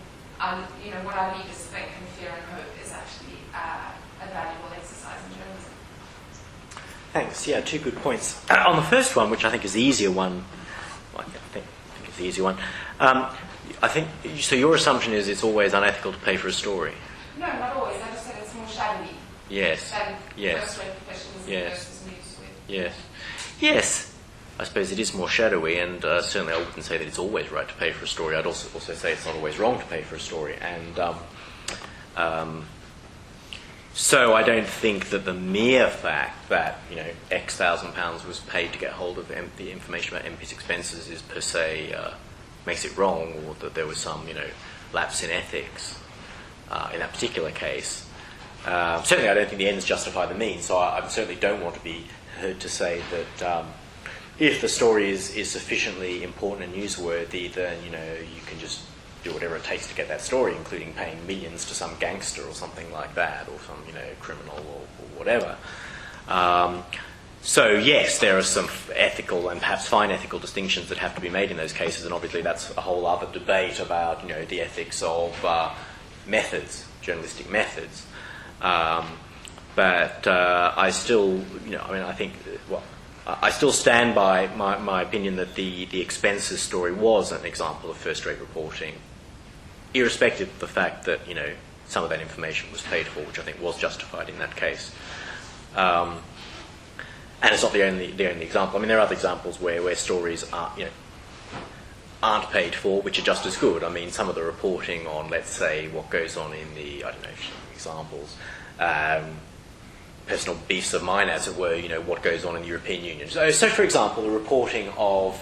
what our leaders think and fear and hope is actually a valuable exercise in journalism. Thanks. Yeah, two good points. On the first one, which I think is the easier one, I think it's the easier one. I think so. Your assumption is it's always unethical to pay for a story. No, not always. I just said it's more shadowy. Yes. Than Yes. first-rate professionalism versus news. Yes. Yes. I suppose it is more shadowy, and certainly I wouldn't say that it's always right to pay for a story. I'd also say it's not always wrong to pay for a story. And so I don't think that the mere fact that X £1,000 was paid to get hold of the information about MP's expenses is per se makes it wrong, or that there was some lapse in ethics in that particular case. Certainly, I don't think the ends justify the means. So I certainly don't want to be heard to say that. If the story is sufficiently important and newsworthy, then you can just do whatever it takes to get that story, including paying millions to some gangster or something like that, or some criminal or whatever. So yes, there are some ethical and perhaps fine ethical distinctions that have to be made in those cases, and obviously that's a whole other debate about the ethics of methods, journalistic methods. But I still, I think. I still stand by my opinion that the expenses story was an example of first-rate reporting, irrespective of the fact that some of that information was paid for, which I think was justified in that case. And it's not the only example. I mean, there are other examples where stories aren't paid for, which are just as good. I mean, some of the reporting on, let's say, what goes on in the examples. Personal beefs of mine, as it were, what goes on in the European Union. So for example, the reporting of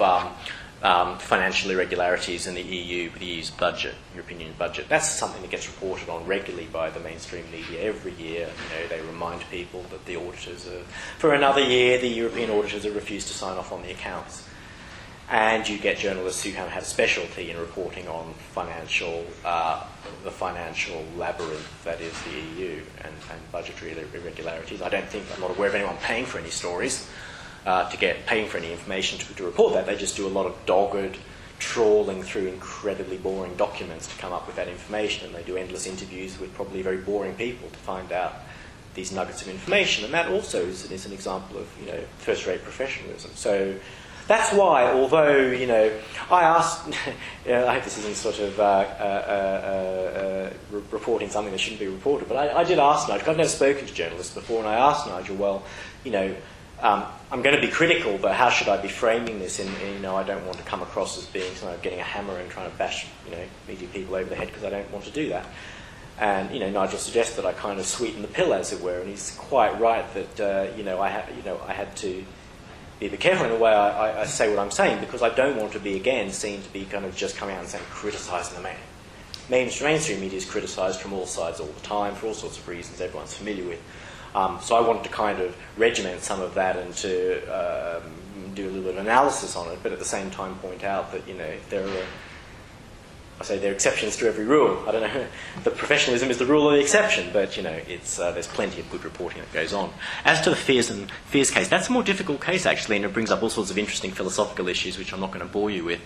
financial irregularities in the EU, the EU's budget, European Union budget, that's something that gets reported on regularly by the mainstream media every year. They remind people that the auditors for another year, the European auditors have refused to sign off on the accounts. And you get journalists who have had a specialty in reporting on the financial labyrinth that is the EU and budgetary irregularities. I'm not aware of anyone paying for any stories, paying for any information to report that. They just do a lot of dogged trawling through incredibly boring documents to come up with that information, and they do endless interviews with probably very boring people to find out these nuggets of information. And that also is an example of first-rate professionalism. So that's why, although, I asked, I hope this isn't sort of reporting something that shouldn't be reported. But I did ask Nigel, I've never spoken to journalists before, and I asked Nigel, well, I'm going to be critical, but how should I be framing this? And I don't want to come across as being getting a hammer and trying to bash media people over the head, because I don't want to do that. And Nigel suggests that I kind of sweeten the pill, as it were, and he's quite right that I had to be a bit careful in the way I say what I'm saying, because I don't want to be again seen to be kind of just coming out and saying criticising the man. Mainstream media is criticised from all sides all the time for all sorts of reasons everyone's familiar with. So I wanted to kind of regiment some of that and to do a little bit of analysis on it, but at the same time point out that there are exceptions to every rule. I don't know. The professionalism is the rule or the exception, but there's plenty of good reporting that goes on. As to the fears case, that's a more difficult case actually, and it brings up all sorts of interesting philosophical issues, which I'm not going to bore you with.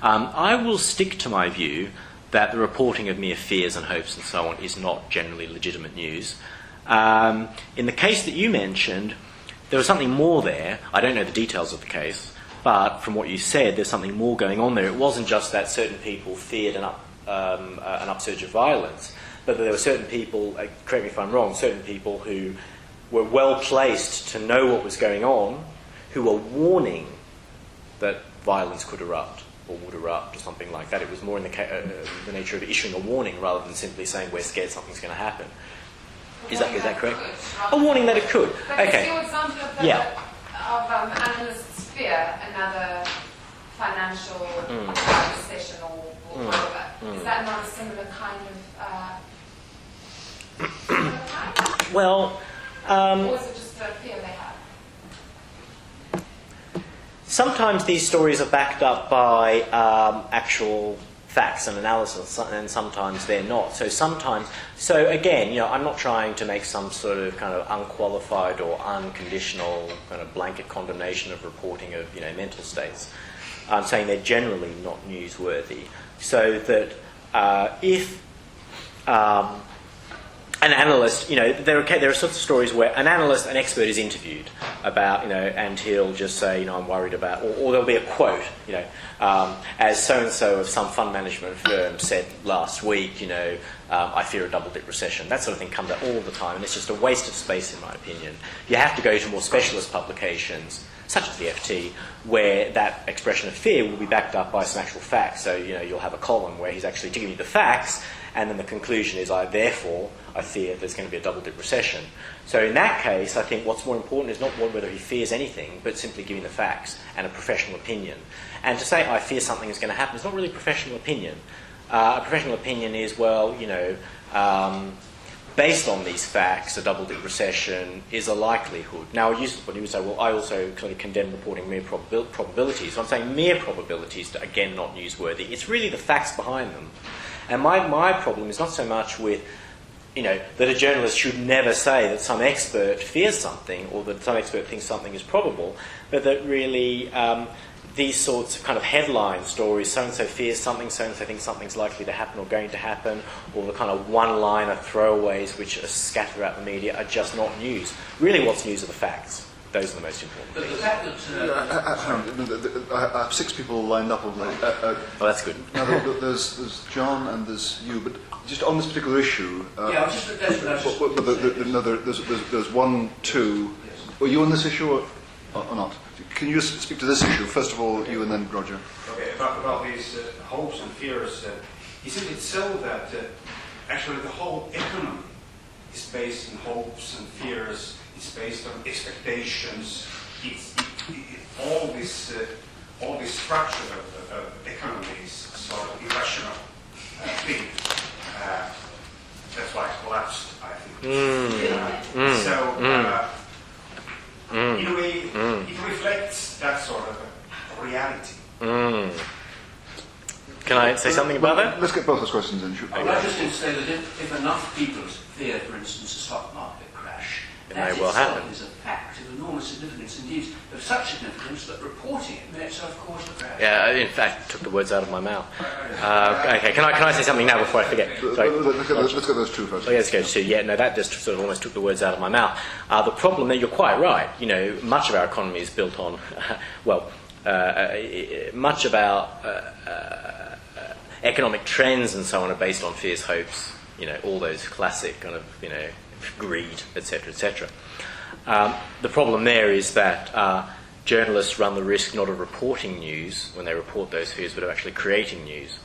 I will stick to my view that the reporting of mere fears and hopes and so on is not generally legitimate news. In the case that you mentioned, there was something more there. I don't know the details of the case, but from what you said, there's something more going on there. It wasn't just that certain people feared an upsurge of violence, but that there were certain people, correct me if I'm wrong, certain people who were well placed to know what was going on, who were warning that violence could erupt or would erupt or something like that. It was more in the nature of issuing a warning rather than simply saying we're scared something's going to happen. Is that correct? A warning that it could. Okay. Your example of analysts fear another financial recession or whatever. Is that not a similar kind of Well, or is it just a fear they have? Sometimes these stories are backed up by actual facts and analysis, and sometimes they're not. So again, I'm not trying to make some sort of kind of unqualified or unconditional kind of blanket condemnation of reporting of mental states. I'm saying they're generally not newsworthy. So that if an analyst, there are sorts of stories where an expert is interviewed about, and he'll just say, I'm worried about, or there'll be a quote, as so-and-so of some fund management firm said last week, I fear a double-dip recession. That sort of thing comes up all the time, and it's just a waste of space, in my opinion. You have to go to more specialist publications, such as the FT, where that expression of fear will be backed up by some actual facts. So, you'll have a column where he's actually giving you the facts, and then the conclusion is, therefore, I fear there's going to be a double-dip recession. So in that case, I think what's more important is not whether he fears anything, but simply giving the facts and a professional opinion. And to say, I fear something is going to happen, is not really a professional opinion. A professional opinion is, based on these facts, a double-dip recession is a likelihood. Now, when you say, I also kind of condemn reporting mere probabilities. So I'm saying mere probabilities, again, not newsworthy. It's really the facts behind them. And my problem is not so much with, that a journalist should never say that some expert fears something or that some expert thinks something is probable, but that really these sorts of kind of headline stories, so-and-so fears something, so-and-so thinks something's likely to happen or going to happen, or the kind of one-liner throwaways which are scattered throughout the media are just not news. Really what's news are the facts. Those are the most important things. The fact that... I have 6 people lined up already. That's good. Now, there's John and there's you, but just on this particular issue... there's 1, 2... Yes. Were you on this issue or not? Can you speak to this issue? First of all, you and then Roger. Okay, about these hopes and fears. Isn't it so that actually the whole economy is based on hopes and fears? It's based on expectations. All this structure of the economy is sort of irrational thing. That's why it collapsed, I think. In a way, it reflects that sort of reality. Can I say something about that? Let's get both those questions in. Well, I just want to say that if enough people fear, for instance, a stock market crash, that may well happen. Is a fact of enormous significance, indeed of such significance that reporting it may itself cause the crash. Yeah, in fact, took the words out of my mouth. Okay, can I say something now before I forget? Sorry. Let's get those 2 first. Let's go to 2. Yeah, no, that just sort of almost took the words out of my mouth. The problem that you're quite right. Much of our economy is built on, much of our economic trends and so on are based on fears, hopes, all those classic kind of, greed, etc., etc. The problem there is that journalists run the risk not of reporting news when they report those fears, but of actually creating news.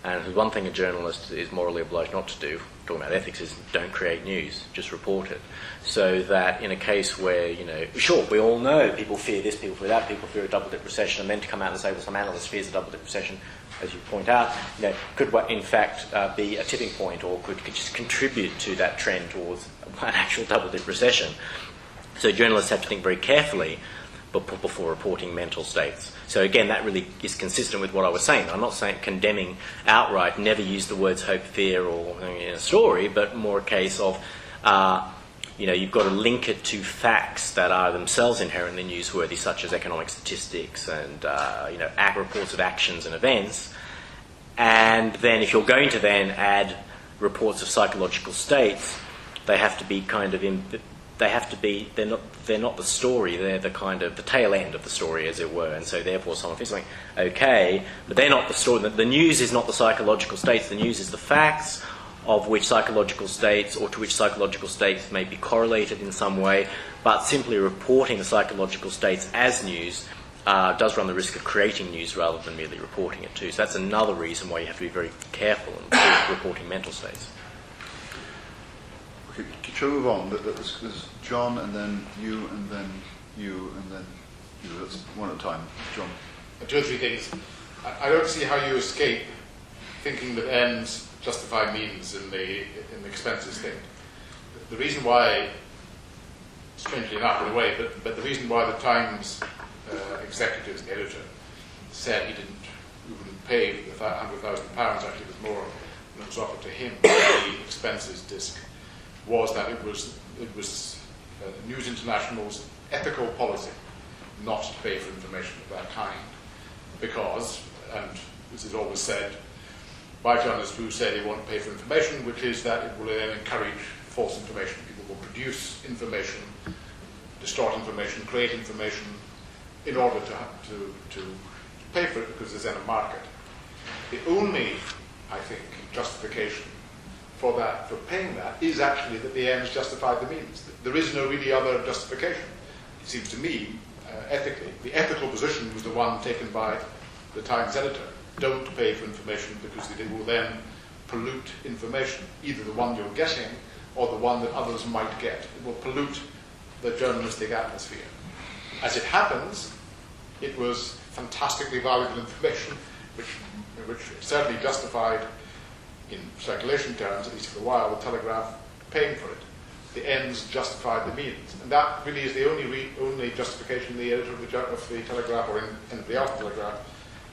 And one thing a journalist is morally obliged not to do, talking about ethics, is don't create news, just report it. So that in a case where, sure, we all know people fear this, people fear that, people fear a double-dip recession, and then to come out and say, well, some analyst fears a double-dip recession, as you point out, could in fact be a tipping point, or could just contribute to that trend towards an actual double-dip recession. So journalists have to think very carefully before reporting mental states. So again, that really is consistent with what I was saying. I'm not saying condemning outright, never use the words hope, fear, or in a story, but more a case of, you've got to link it to facts that are themselves inherently newsworthy, such as economic statistics and, reports of actions and events. And then if you're going to then add reports of psychological states, they have to be they're not the story, they're the kind of the tail end of the story, as it were, and so therefore someone feels like, okay, but they're not the story. The news is not the psychological states, the news is the facts of which psychological states, or to which psychological states may be correlated in some way, but simply reporting the psychological states as news does run the risk of creating news rather than merely reporting it too. So that's another reason why you have to be very careful in reporting mental states. Okay, shall we move on? There's John, and then you, and then you, and then you. That's one at a time. John. Two or three things. I don't see how you escape thinking that ends justify means in the expenses thing. The reason why, strangely enough in a way, but the reason why the Times executives, the editor, said he wouldn't pay the £100,000, actually was more than was offered to him for the expenses disc, was that it was News International's ethical policy not to pay for information of that kind, because, and this is always said by journalists who say they won't pay for information, which is that it will then encourage false information. People will produce information, distort information, create information in order to pay for it, because there's then a market. The only, I think, justification for that, for paying that, is actually that the ends justify the means. There is no really other justification. It seems to me, ethically, the ethical position was the one taken by the Times editor. Don't pay for information because it will then pollute information, either the one you're getting or the one that others might get. It will pollute the journalistic atmosphere. As it happens, it was fantastically valuable information, which certainly justified, in circulation terms, at least for a while, the Telegraph paying for it. The ends justified the means. And that really is the only justification the editor of the Telegraph, or anybody else in the Telegraph,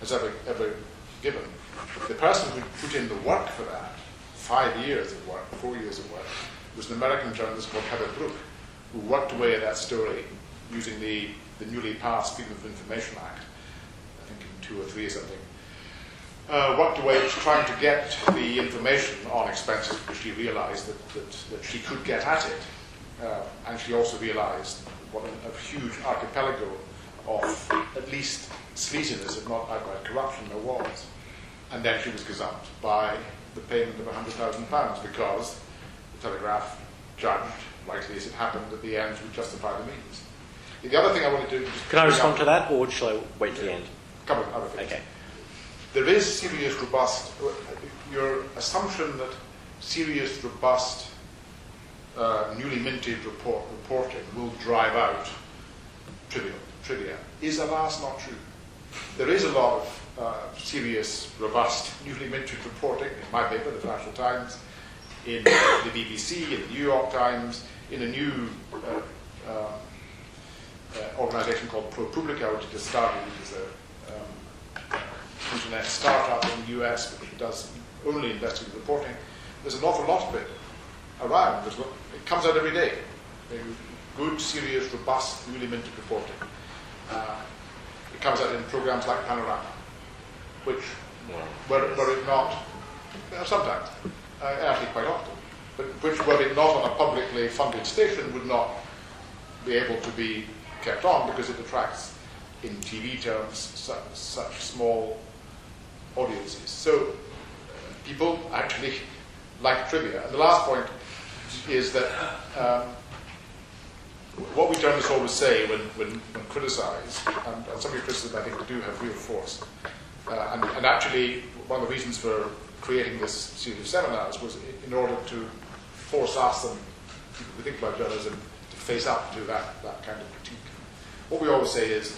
has ever given. The person who put in the work for that, 4 years of work, was an American journalist called Heather Brooke, who worked away at that story using the newly passed Freedom of Information Act, I think in 2 or 3 or something. Worked away trying to get the information on expenses, because she realised that she could get at it. And she also realised what a huge archipelago of at least sleaziness, if not outright corruption, there was. And then she was gazumped by the payment of £100,000, because the Telegraph judged, rightly as it happened, that the ends would justify the means. The other thing I wanted to do... Can I respond to that, or shall I wait to the end? A couple of other things. Okay. There is serious, robust... Your assumption that serious, robust, newly minted reporting will drive out trivia is, alas, not true. There is a lot of serious, robust, newly minted reporting in my paper, the Financial Times, in the BBC, in the New York Times, in a new organisation called ProPublica, which just started, which is an internet startup in the US, which does only investigative reporting. There's an awful lot of it around. It comes out every day. Good, serious, robust, newly minted reporting. It comes out in programs like Panorama, which, were it not, sometimes, actually quite often, but which, were it not on a publicly funded station, would not be able to be kept on, because it attracts, in TV terms, such small audiences. So people actually like trivia. And the last point is that what we journalists always say when criticised, and some of your criticism I think do have real force, and actually one of the reasons for creating this series of seminars was in order to force us and people who think about journalism to face up to that kind of critique. What we always say is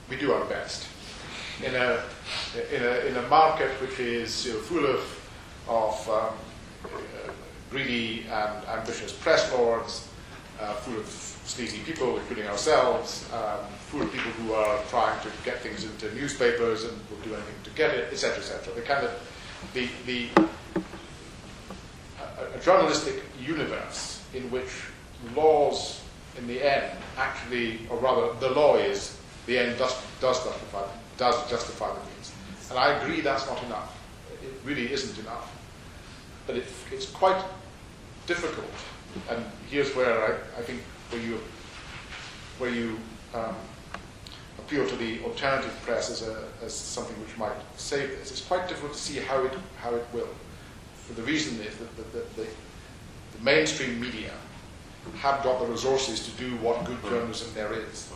we do our best. In a market which is full of greedy and ambitious press lords, full of sleazy people, including ourselves, full of people who are trying to get things into newspapers and will do anything to get it, etc., etc. The kind of a journalistic universe in which laws, in the end, actually, or rather, the law is the end does justify the means. And I agree that's not enough. It really isn't enough. But it's quite difficult. And here's where I think where you appeal to the alternative press as something which might save this. It's quite difficult to see how it will. For the reason is that the mainstream media have got the resources to do what good journalism there is,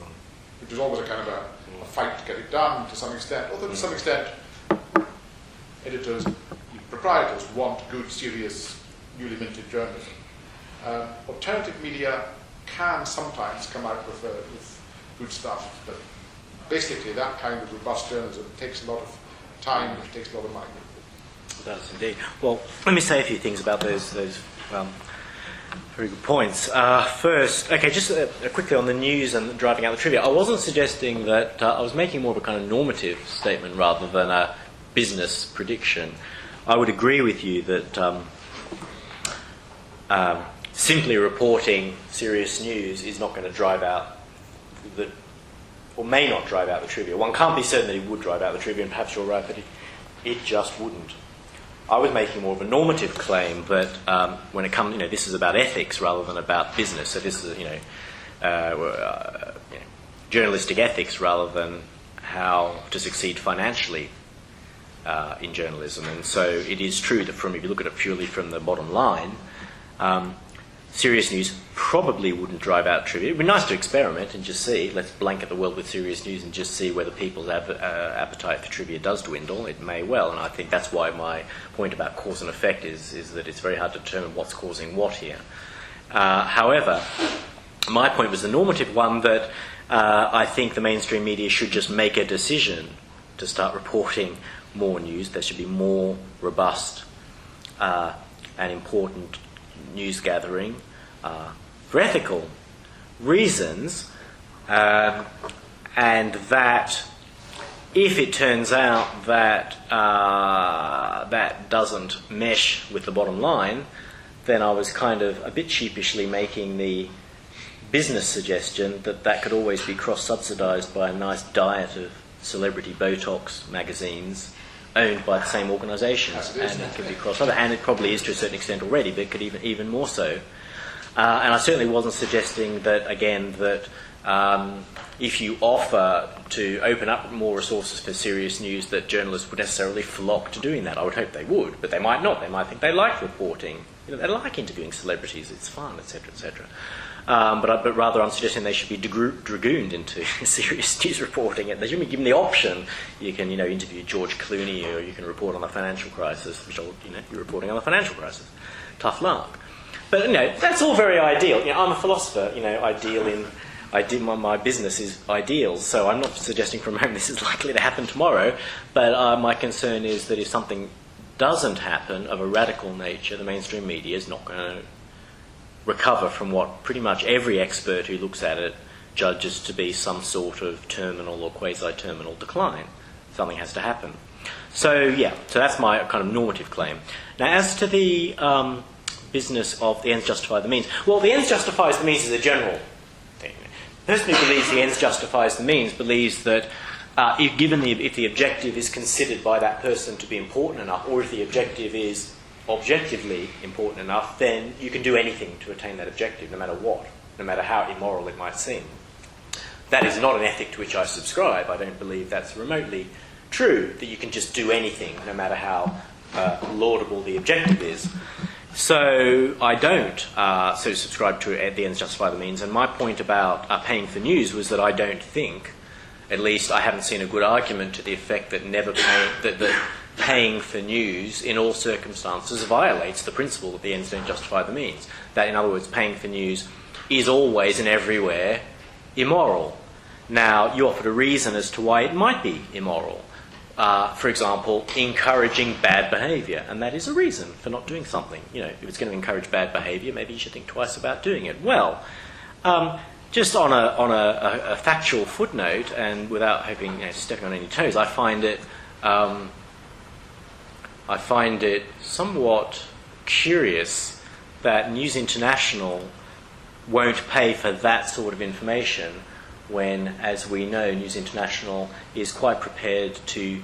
which is always a kind of a fight to get it done to some extent. Although to some extent, editors, proprietors want good, serious, newly minted journalism. Alternative media can sometimes come out with good stuff, but basically that kind of robust journalism takes a lot of time, it takes a lot of money. It does indeed. Well, let me say a few things about those very good points. First, okay, just quickly on the news and driving out the trivia. I wasn't suggesting that I was making more of a kind of normative statement rather than a business prediction. I would agree with you that simply reporting serious news is not going to drive out or may not drive out the trivia. One can't be certain that it would drive out the trivia, and perhaps you're right, but it just wouldn't. I was making more of a normative claim that when it comes, this is about ethics rather than about business. So this is, journalistic ethics rather than how to succeed financially in journalism. And so it is true that if you look at it purely from the bottom line, serious news probably wouldn't drive out trivia. It would be nice to experiment and just see. Let's blanket the world with serious news and just see whether people's appetite for trivia does dwindle. It may well, and I think that's why my point about cause and effect is that it's very hard to determine what's causing what here. However, my point was the normative one that I think the mainstream media should just make a decision to start reporting more news. There should be more robust and important news gathering for ethical reasons, and that if it turns out that that doesn't mesh with the bottom line, then I was kind of a bit sheepishly making the business suggestion that could always be cross-subsidised by a nice diet of celebrity Botox magazines owned by the same organisations, and it could be cross-subsidised, and it probably is to a certain extent already, but it could even more so. And I certainly wasn't suggesting that, again, that if you offer to open up more resources for serious news, that journalists would necessarily flock to doing that. I would hope they would, but they might not. They might think they like reporting. They like interviewing celebrities. It's fun, etc., etc. But rather, I'm suggesting they should be dragooned into serious news reporting. They should be given the option. You can, interview George Clooney, or you can report on the financial crisis, which you're reporting on the financial crisis. Tough luck. But that's all very ideal. I'm a philosopher. My business is ideal, so I'm not suggesting from home this is likely to happen tomorrow. But my concern is that if something doesn't happen of a radical nature, the mainstream media is not going to recover from what pretty much every expert who looks at it judges to be some sort of terminal or quasi-terminal decline. Something has to happen. So that's my kind of normative claim. Now, as to the business of the ends justify the means, well, the ends justifies the means is a general thing. The person who believes the ends justifies the means believes that if the objective is considered by that person to be important enough, or if the objective is objectively important enough, then you can do anything to attain that objective, no matter what, no matter how immoral it might seem. That is not an ethic to which I subscribe. I don't believe that's remotely true, that you can just do anything, no matter how laudable the objective is. So I don't subscribe to the ends justify the means. And my point about paying for news was that I don't think, at least I haven't seen a good argument to the effect that that paying for news in all circumstances violates the principle that the ends don't justify the means. That, in other words, paying for news is always and everywhere immoral. Now, you offered a reason as to why it might be immoral. For example, encouraging bad behaviour, and that is a reason for not doing something. You know, if it's going to encourage bad behaviour, maybe you should think twice about doing it. Well, just on a factual footnote, and without hoping, stepping on any toes, I find it somewhat curious that News International won't pay for that sort of information when, as we know, News International is quite prepared to,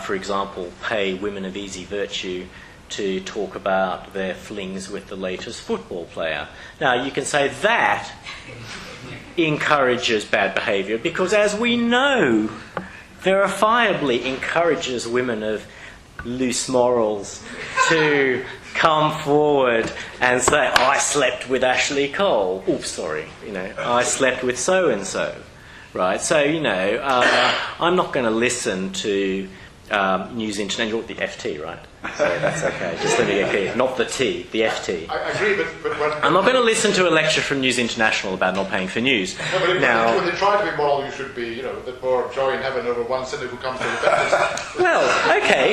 for example, pay women of easy virtue to talk about their flings with the latest football player. Now, you can say that encourages bad behaviour because, as we know, verifiably encourages women of loose morals to come forward and say, I slept with Ashley Cole. Oops, sorry. I slept with so-and-so. Right? So, I'm not going to listen to News International, the FT, right? So that's okay. Just let me get clear. Not the T, the FT. I agree, but when... I'm not going to listen to a lecture from News International about not paying for news. No, but when they try to be moral, you should be, the more joy in heaven over one sinner who comes to repentance. Well, okay.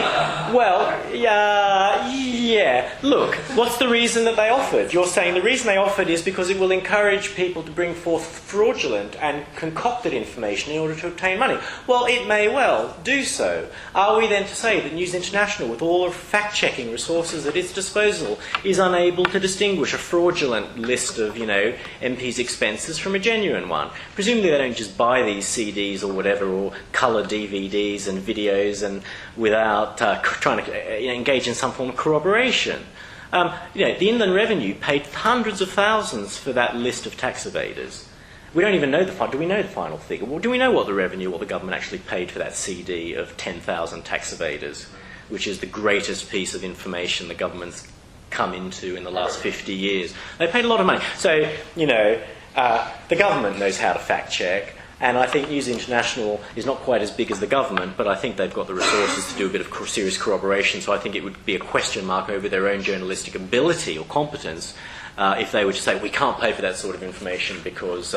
Well, yeah. Look, what's the reason that they offered? You're saying the reason they offered is because it will encourage people to bring forth fraudulent and concocted information in order to obtain money. Well, it may well do so. Are we then to say that News International, with all of fact-checking resources at its disposal, is unable to distinguish a fraudulent list of, MPs' expenses from a genuine one? Presumably they don't just buy these CDs or whatever, or colour DVDs and videos, and without trying to engage in some form of corroboration. The Inland Revenue paid hundreds of thousands for that list of tax evaders. We don't even know do we know the final figure? Well, do we know what the government actually paid for that CD of 10,000 tax evaders, which is the greatest piece of information the government's come into in the last 50 years? They paid a lot of money. So, the government knows how to fact check, and I think News International is not quite as big as the government, but I think they've got the resources to do a bit of serious corroboration, so I think it would be a question mark over their own journalistic ability or competence if they were to say, we can't pay for that sort of information because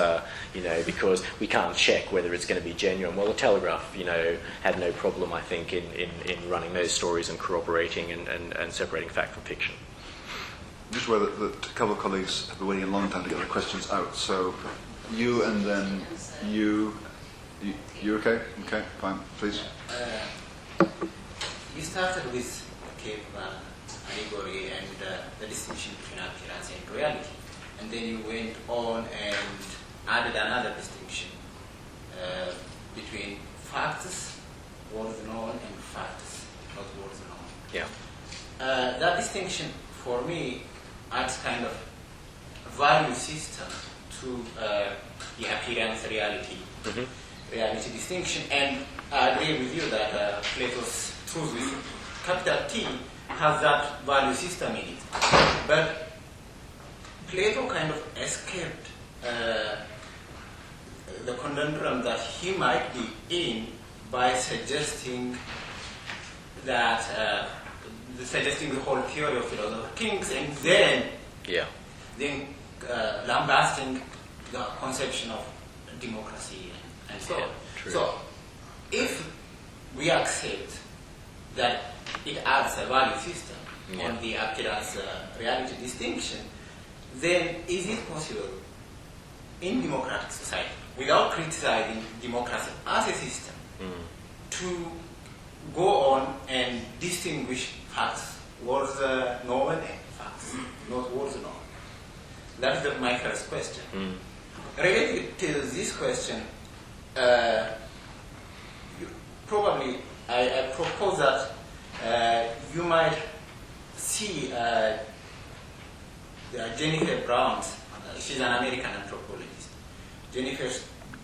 we can't check whether it's going to be genuine. Well, the Telegraph, had no problem, I think, in running those stories and corroborating and separating fact from fiction. I'm just aware that a couple of colleagues have been waiting a long time to get their questions out. So, you and then you okay? Okay, fine, please. You started with cave allegory and the distinction between appearance and reality, and then you went on and added another distinction between facts, words known, and facts, not words known. Yeah. That distinction, for me, adds kind of a value system to the appearance reality distinction, and I agree with you that Plato's truth with capital T has that value system in it. But Plato kind of escaped the conundrum that he might be in by suggesting that suggesting the whole theory of philosopher kings, and then lambasting the conception of democracy and so on. True. So, if we accept that it adds a value system on the appearance reality distinction, then is it possible in democratic society, without criticizing democracy as a system, to go on and distinguish facts, words known, and facts, not words known? That is my first question. Related to this question, I propose that you might see Jennifer Brown's, she's an American anthropologist,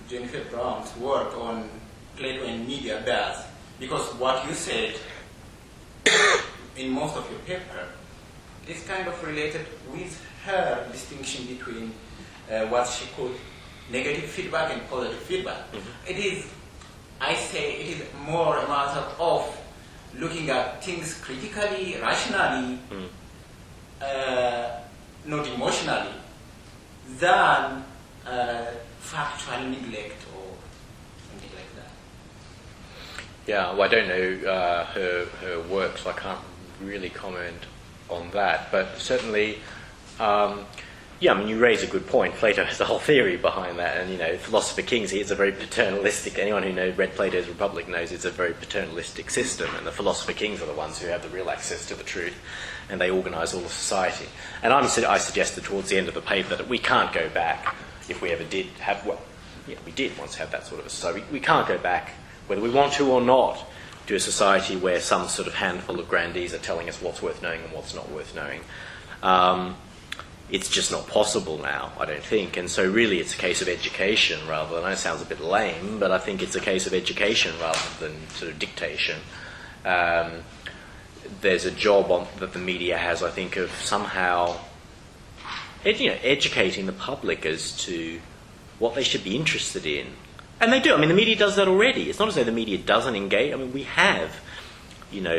Jennifer Brown's work on Plato and media bears, because what you said in most of your paper is kind of related with her distinction between what she called negative feedback and positive feedback. It is, I say, it is more a matter of looking at things critically, rationally, not emotionally, than factual neglect or something like that. Yeah, well, I don't know her work, so I can't really comment on that. But certainly, yeah, I mean, you raise a good point. Plato has the whole theory behind that, and, you know, Philosopher Kings, it's a very paternalistic, anyone who read Plato's Republic knows it's a very paternalistic system, and the Philosopher Kings are the ones who have the real access to the truth, and they organise all of society. And I suggested towards the end of the paper that we can't go back, if we ever did have, well, yeah, we did once have that sort of a society. We can't go back, whether we want to or not, to a society where some sort of handful of grandees are telling us what's worth knowing and what's not worth knowing. It's just not possible now, I don't think. And so really it's a case of education rather than, I know it sounds a bit lame, but I think it's a case of education rather than sort of dictation. There's a job that the media has, I think, of somehow educating the public as to what they should be interested in. And they do. I mean, the media does that already. It's not as though the media doesn't engage. I mean, we have,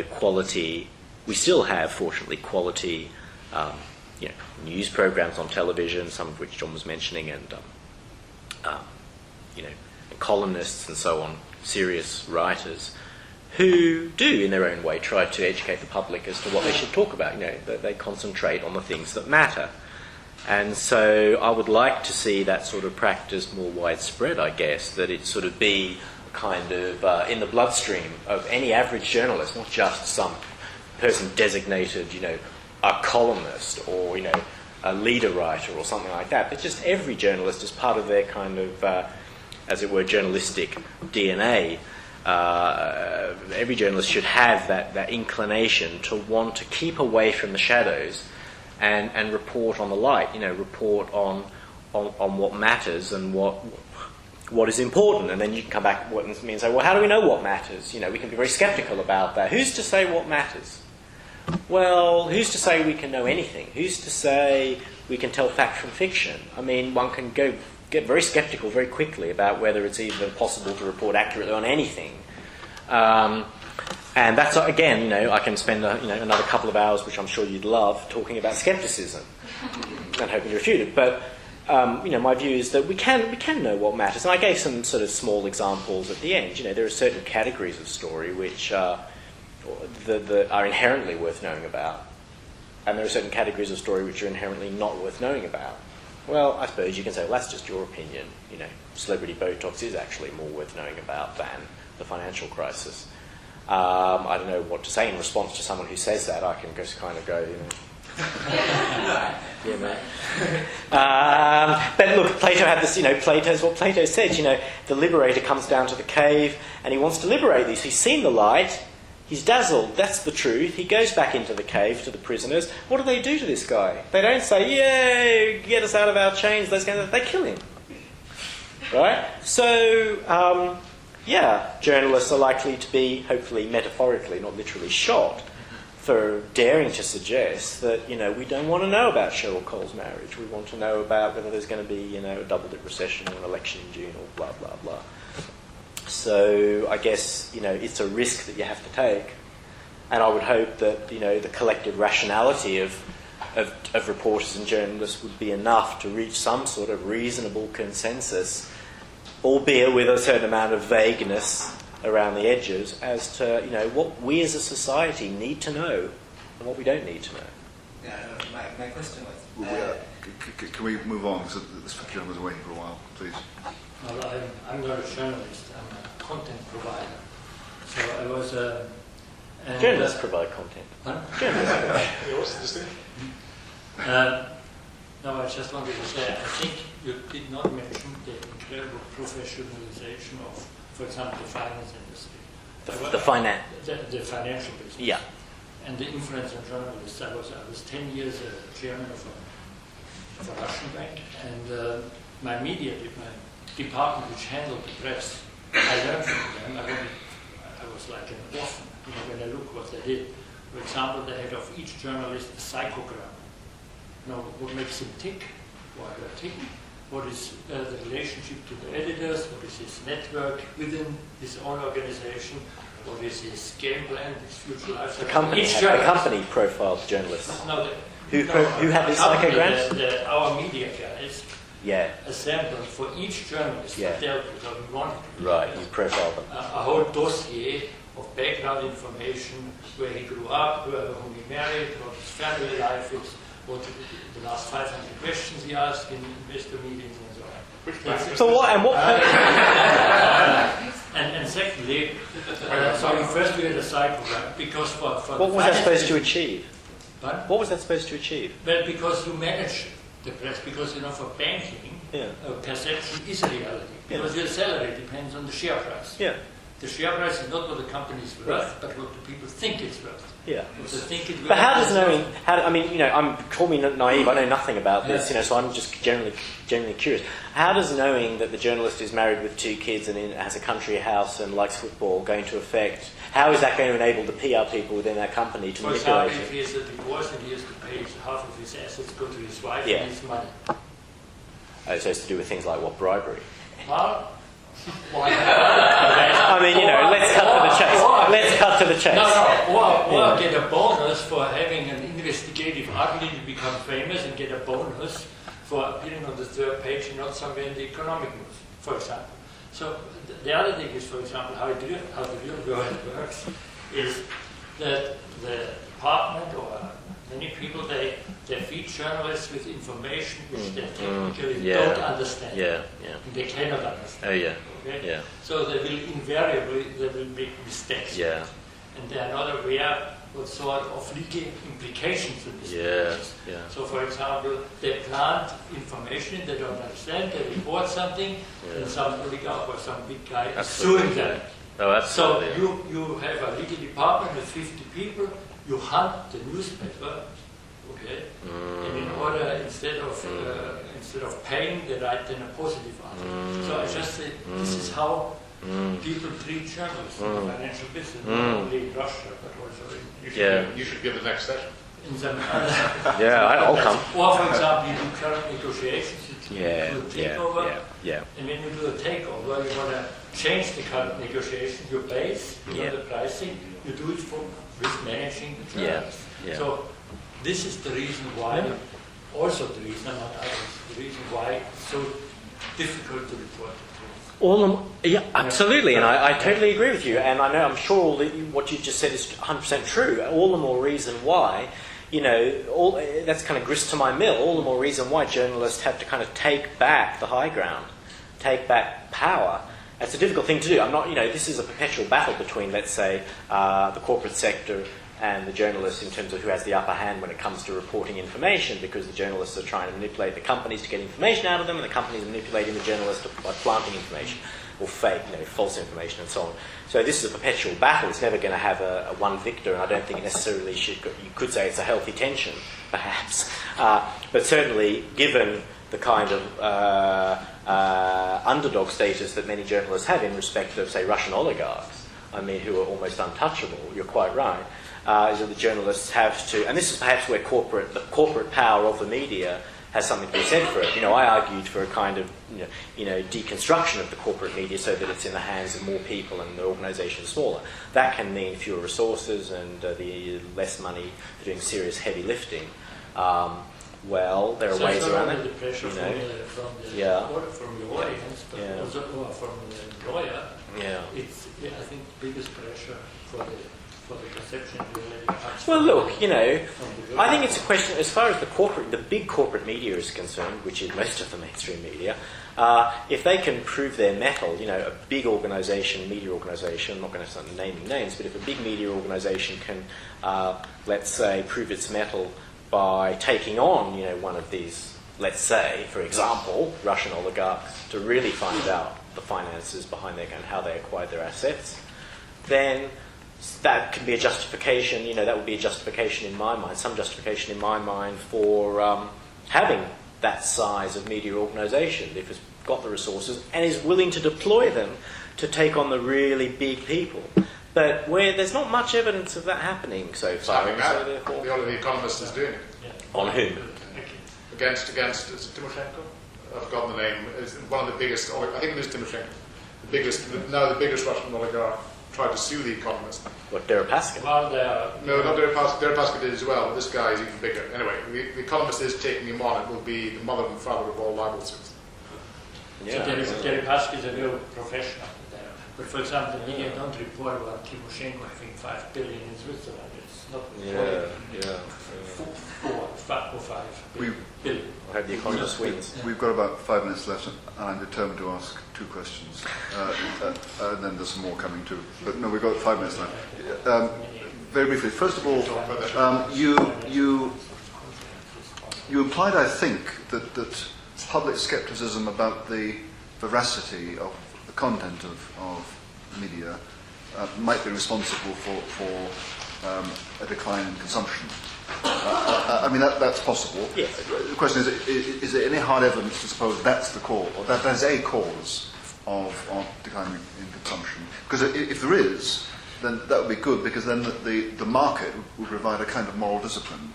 quality. We still have, fortunately, quality news programs on television, some of which John was mentioning, and columnists and so on, serious writers, who do, in their own way, try to educate the public as to what they should talk about. That they concentrate on the things that matter. And so I would like to see that sort of practice more widespread, I guess, that it sort of be kind of in the bloodstream of any average journalist, not just some person designated, a columnist or, a leader writer or something like that, but just every journalist as part of their kind of, as it were, journalistic DNA. Every journalist should have that inclination to want to keep away from the shadows and report on the light, report on what matters and what is important. And then you can come back and say, well, how do we know what matters? We can be very sceptical about that. Who's to say what matters? Well, who's to say we can know anything? Who's to say we can tell fact from fiction? I mean, one can get very sceptical very quickly about whether it's even possible to report accurately on anything. And that's, again, I can spend another couple of hours, which I'm sure you'd love, talking about scepticism and hoping to refute it. But my view is that we can know what matters. And I gave some sort of small examples at the end. There are certain categories of story which that are inherently worth knowing about, and there are certain categories of story which are inherently not worth knowing about. Well, I suppose you can say, well, that's just your opinion. Celebrity Botox is actually more worth knowing about than the financial crisis. I don't know what to say in response to someone who says that. I can just kind of go, but look, Plato had this, Plato's what Plato said, the liberator comes down to the cave and he wants to liberate these. He's seen the light, he's dazzled, that's the truth. He goes back into the cave to the prisoners. What do they do to this guy? They don't say, yay, get us out of our chains, those kinds of, they kill him. Right? So, journalists are likely to be, hopefully metaphorically, not literally, shot for daring to suggest that, we don't want to know about Cheryl Cole's marriage. We want to know about whether there's going to be, a double-dip recession or an election in June or blah, blah, blah. So I guess, it's a risk that you have to take. And I would hope that, the collective rationality of reporters and journalists would be enough to reach some sort of reasonable consensus, albeit with a certain amount of vagueness around the edges, as to, what we as a society need to know and what we don't need to know. Yeah, my question was... Can we move on? Because this gentleman was waiting for a while, please. Well, I'm not a journalist, I'm a content provider. So I was... Journalists provide content. Huh? Journalists provide. What's the distinction? No, I just wanted to say, I think you did not mention the incredible professionalization of, for example, the finance industry. The financial business. Yeah. And the influence on journalists. I was 10 years chairman of a Russian bank, and my department which handled the press, I learned from them. I was like an orphan, when I look what they did. For example, they had of each journalist a psychogram. Now, what makes him tick? Why they are ticking? What is the relationship to the editors? What is his network within his own organization? What is his game plan, his future life? The company profiled journalists. No, who had these psychograms? Our media guys Yeah. assembled for each journalist that dealt with what we wanted to do. Right, you profiled them. A whole dossier of background information, where he grew up, whom he married, what his family life is, what the last 500 questions he asked in investor meetings and so on. So what? And what? And secondly, so first we had a psychogram because for What was that supposed to achieve? But, What was that supposed to achieve? well, because you manage the press, because for banking, perception is a reality. Because your salary depends on the share price. Yeah. The share price is not what the company is worth, but what the people think it's worth. Yeah. If they think it's worth, But how does knowing? Call me naive. I know nothing about this. So I'm just generally curious. How does knowing that the journalist is married with 2 kids and has a country house and likes football going to affect? How is that going to enable the PR people within that company to manipulate For example, it? if he has a divorce and he has to pay half of his assets go to his wife Yeah. and his money. Oh, so it's to do with things like what, bribery? Well, why? Let's cut to the chase. Let's cut to the chase. Or get a bonus for having an investigative article to become famous, and get a bonus for appearing on the 3rd page and not somewhere in the economic news, for example. So the other thing is, for example, how the real world works is that the department or many people, they feed journalists with information which they technically don't understand. Yeah. And they cannot understand. Oh yeah. Okay? Yeah. So they will make mistakes. Yeah. And they are not aware what sort of legal implications of this is. Yeah. So, for example, they plant information they don't understand, they report something, and some oligarch or some big guy is suing them. Oh, absolutely. So you have a legal department with 50 people, you hunt the newspaper, okay, and in order, instead of paying, they write then a positive article. So I just say, this is how people treat journalists in the financial business, not only in Russia, but also in You should give the next session. in some I'll come. Or, for example, you do current negotiations, you do a takeover, Yeah. and when you do a takeover, you want to change the current negotiation, your base, the pricing, you do it with managing the journalists. Yeah. So this is the reason why, also the reason, among others, the reason why it's so difficult to report the truth. Absolutely, and I totally agree with you. And I'm sure what you just said is 100% true. All the more reason why, that's kind of grist to my mill. All the more reason why journalists have to kind of take back the high ground, take back power. It's a difficult thing to do. This is a perpetual battle between, let's say, the corporate sector and the journalists in terms of who has the upper hand when it comes to reporting information, because the journalists are trying to manipulate the companies to get information out of them, and the companies are manipulating the journalists by planting information, or fake, false information and so on. So this is a perpetual battle. It's never going to have a one victor, and I don't think it necessarily you could say it's a healthy tension, perhaps. But certainly, given the kind of underdog status that many journalists have in respect of, say, Russian oligarchs, who are almost untouchable, you're quite right, is that the journalists have to, and this is perhaps where the corporate power of the media has something to be said for it. I argued for a kind of, deconstruction of the corporate media so that it's in the hands of more people and the organisation smaller. That can mean fewer resources and the less money for doing serious heavy lifting. There are ways around it. The pressure from your audience, but also from the employer. It's, I think, the biggest pressure for the perception of Well, look, I think it's a question, as far as the big corporate media is concerned, which is most of the mainstream media, if they can prove their mettle, a big organisation, media organisation, I'm not going to start naming names, but if a big media organisation can, let's say, prove its mettle by taking on, one of these, let's say, for example, Russian oligarchs, to really find out the finances behind and how they acquired their assets, then that could be a justification, that would be a justification in my mind, some justification in my mind for having that size of media organisation, if it's got the resources and is willing to deploy them to take on the really big people. But where there's not much evidence of that happening so far. Happening So now. therefore, The Economist is doing it. on whom? Against is it Timoshenko? I've forgotten the name. It's one of the biggest, I think it is Timoshenko. The biggest Russian oligarch tried to sue The Economist. What, Deripaska? Well, there No, not Deripaska. Deripaska did as well, but this guy is even bigger. Anyway, The Economist is taking him on. It will be the mother and father of all libel suits. Yeah. So Deripaska is a real professional there. But for example, the media don't report about Timoshenko having 5 billion in Switzerland. It's not Yeah. 4 or 5 billion. I hope The Economist wins. We've got about 5 minutes left, and I'm determined to ask 2 questions. And then there's some more coming too. But no, we've got 5 minutes left. Very briefly, first of all, you implied, I think, that public scepticism about the veracity of the content of media might be responsible for a decline in consumption. I mean, that's possible. Yes. The question is there any hard evidence to suppose that's the cause, or that is a cause of decline in consumption? Because if there is, then that would be good, because then the market would provide a kind of moral discipline.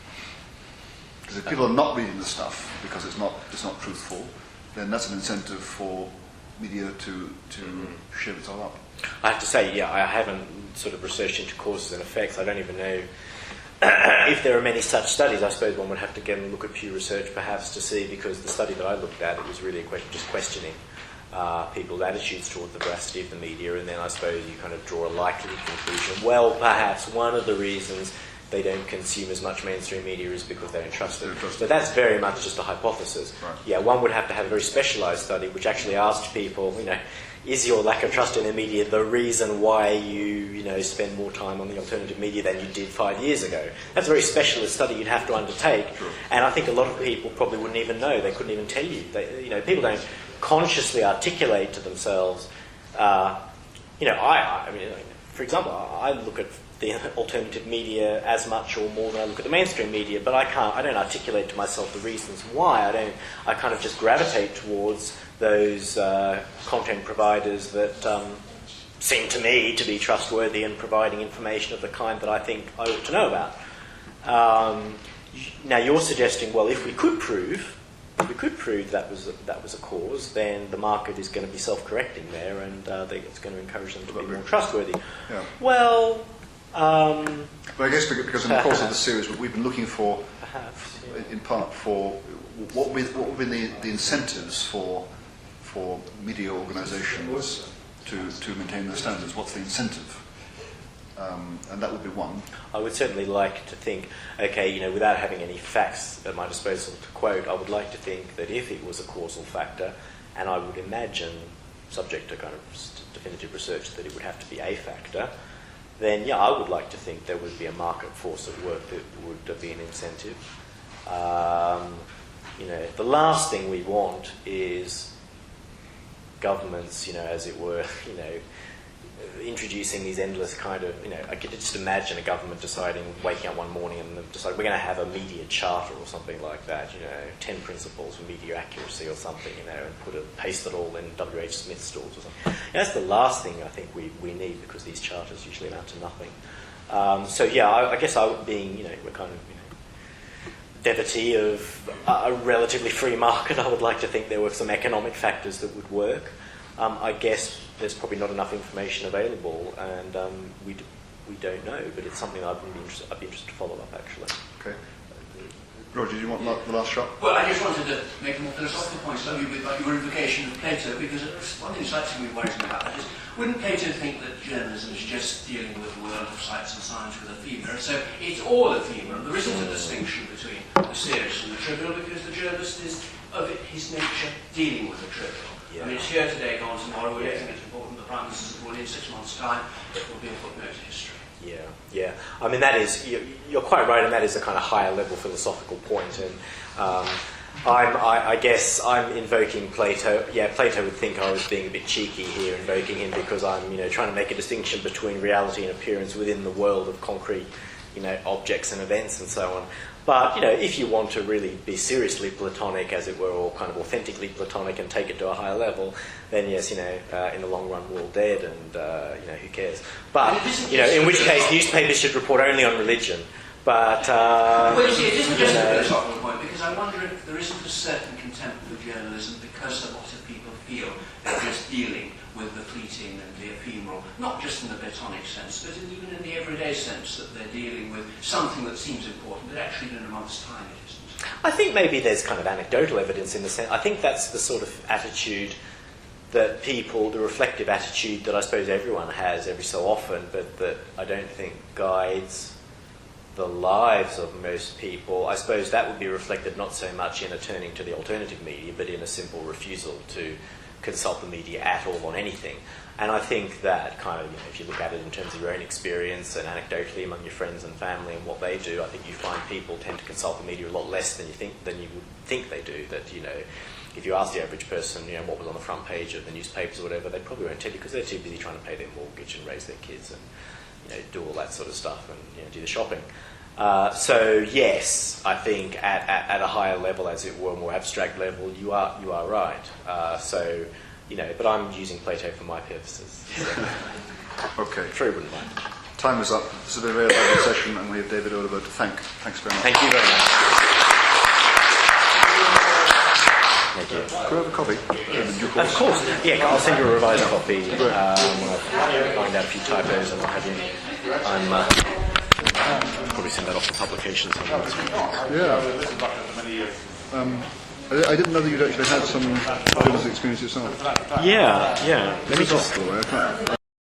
Because if people are not reading the stuff because it's not truthful, then that's an incentive for media to shave it all up. I have to say, I haven't sort of researched into causes and effects. I don't even know if there are many such studies. I suppose one would have to go and look at Pew Research perhaps to see, because the study that I looked at, it was really a question, just questioning people's attitudes toward the veracity of the media, and then I suppose you kind of draw a likely conclusion. Well, perhaps one of the reasons they don't consume as much mainstream media is because they don't trust it. But that's very much just a hypothesis. Right. Yeah, one would have to have a very specialised study which actually asked people, is your lack of trust in the media the reason why you spend more time on the alternative media than you did 5 years ago? That's a very specialist study you'd have to undertake, Sure. and I think a lot of people probably wouldn't even know. They couldn't even tell you. People don't consciously articulate to themselves. I mean, for example, I look at the alternative media as much or more than I look at the mainstream media, but I don't articulate to myself the reasons why. I kind of just gravitate towards those content providers that seem to me to be trustworthy and providing information of the kind that I think I ought to know about. Now you're suggesting, well, if we could prove that was a cause, then the market is going to be self-correcting there, and it's going to encourage them to be more trustworthy. Yeah. Well, But I guess because in the course of the series, we've been looking for, perhaps. in part, for what would be the incentives for media organisations to maintain their standards. What's the incentive? And that would be one. I would certainly like to think, without having any facts at my disposal to quote, I would like to think that if it was a causal factor, and I would imagine, subject to kind of definitive research, that it would have to be a factor, then I would like to think there would be a market force at work that would be an incentive. The last thing we want is governments, as it were, introducing these endless kind of, I could just imagine a government waking up one morning and deciding we're going to have a media charter or something like that, 10 principles for media accuracy or something, and paste it all in W.H. Smith stores or something. That's the last thing I think we need, because these charters usually amount to nothing. I guess we're kind of, devotee of a relatively free market. I would like to think there were some economic factors that would work. I guess there's probably not enough information available, and we don't know, but it's something I'd be interested to follow up, actually. Okay. Roger, do you want the last shot? Well, I just wanted to make a more philosophical point, slowly, about your invocation of Plato, because one thing that slightly worries me about that is, wouldn't Plato think that journalism is just dealing with the world of sights and signs with ephemera? So it's all ephemera. There isn't a distinction between the serious and the trivial, because the journalist is, of his nature, dealing with the trivial. Yeah. I mean, it's here today, gone tomorrow. We don't think it's important. The Prime Minister's report in 6 months' time, it will be a footnote to history. Yeah. I mean, that is, you're quite right, and that is a kind of higher level philosophical point. And I guess I'm invoking Plato. Yeah, Plato would think I was being a bit cheeky here, invoking him, because I'm, trying to make a distinction between reality and appearance within the world of concrete, objects and events and so on. But, you know, if you want to really be seriously Platonic, as it were, or kind of authentically Platonic and take it to a higher level, then yes, you know, in the long run we're all dead and, you know, who cares? But, you know, in which case newspapers should report only on religion. But, well, you see, it isn't just a philosophical point, because I wonder if there isn't a certain contempt for journalism because a lot of people feel they're just dealing with the fleeting and the ephemeral, not just in the Platonic sense, but even in the everyday sense that they're dealing with something that seems important, but actually in a month's time it isn't. I think maybe there's kind of anecdotal evidence in the sense. I think that's the sort of attitude that people, the reflective attitude that I suppose everyone has every so often, but that I don't think guides the lives of most people. I suppose that would be reflected not so much in a turning to the alternative media, but in a simple refusal to consult the media at all on anything. And I think that kind of, you know, if you look at it in terms of your own experience and anecdotally among your friends and family and what they do, I think you find people tend to consult the media a lot less than you would think they do. That, you know, if you ask the average person, you know, what was on the front page of the newspapers or whatever, they probably won't tell you because they're too busy trying to pay their mortgage and raise their kids and, you know, do all that sort of stuff and, you know, do the shopping. So yes, I think at a higher level, as it were, more abstract level, you are right. So, you know, but I'm using Plato for my purposes. So. Okay. Sure, wouldn't mind. Time is up. This has been a very lovely session, and we have David Oderberg to thank. Thanks very much. Thank you very much. Thank you. Could I have a copy? Of course. Yeah, I'll send you a revised copy when I find out a few typos and what have you. I'll probably send that off for publication somewhere. Yeah. I didn't know that you'd actually had some business experience yourself. Yeah. Let me just... By the way, I can't-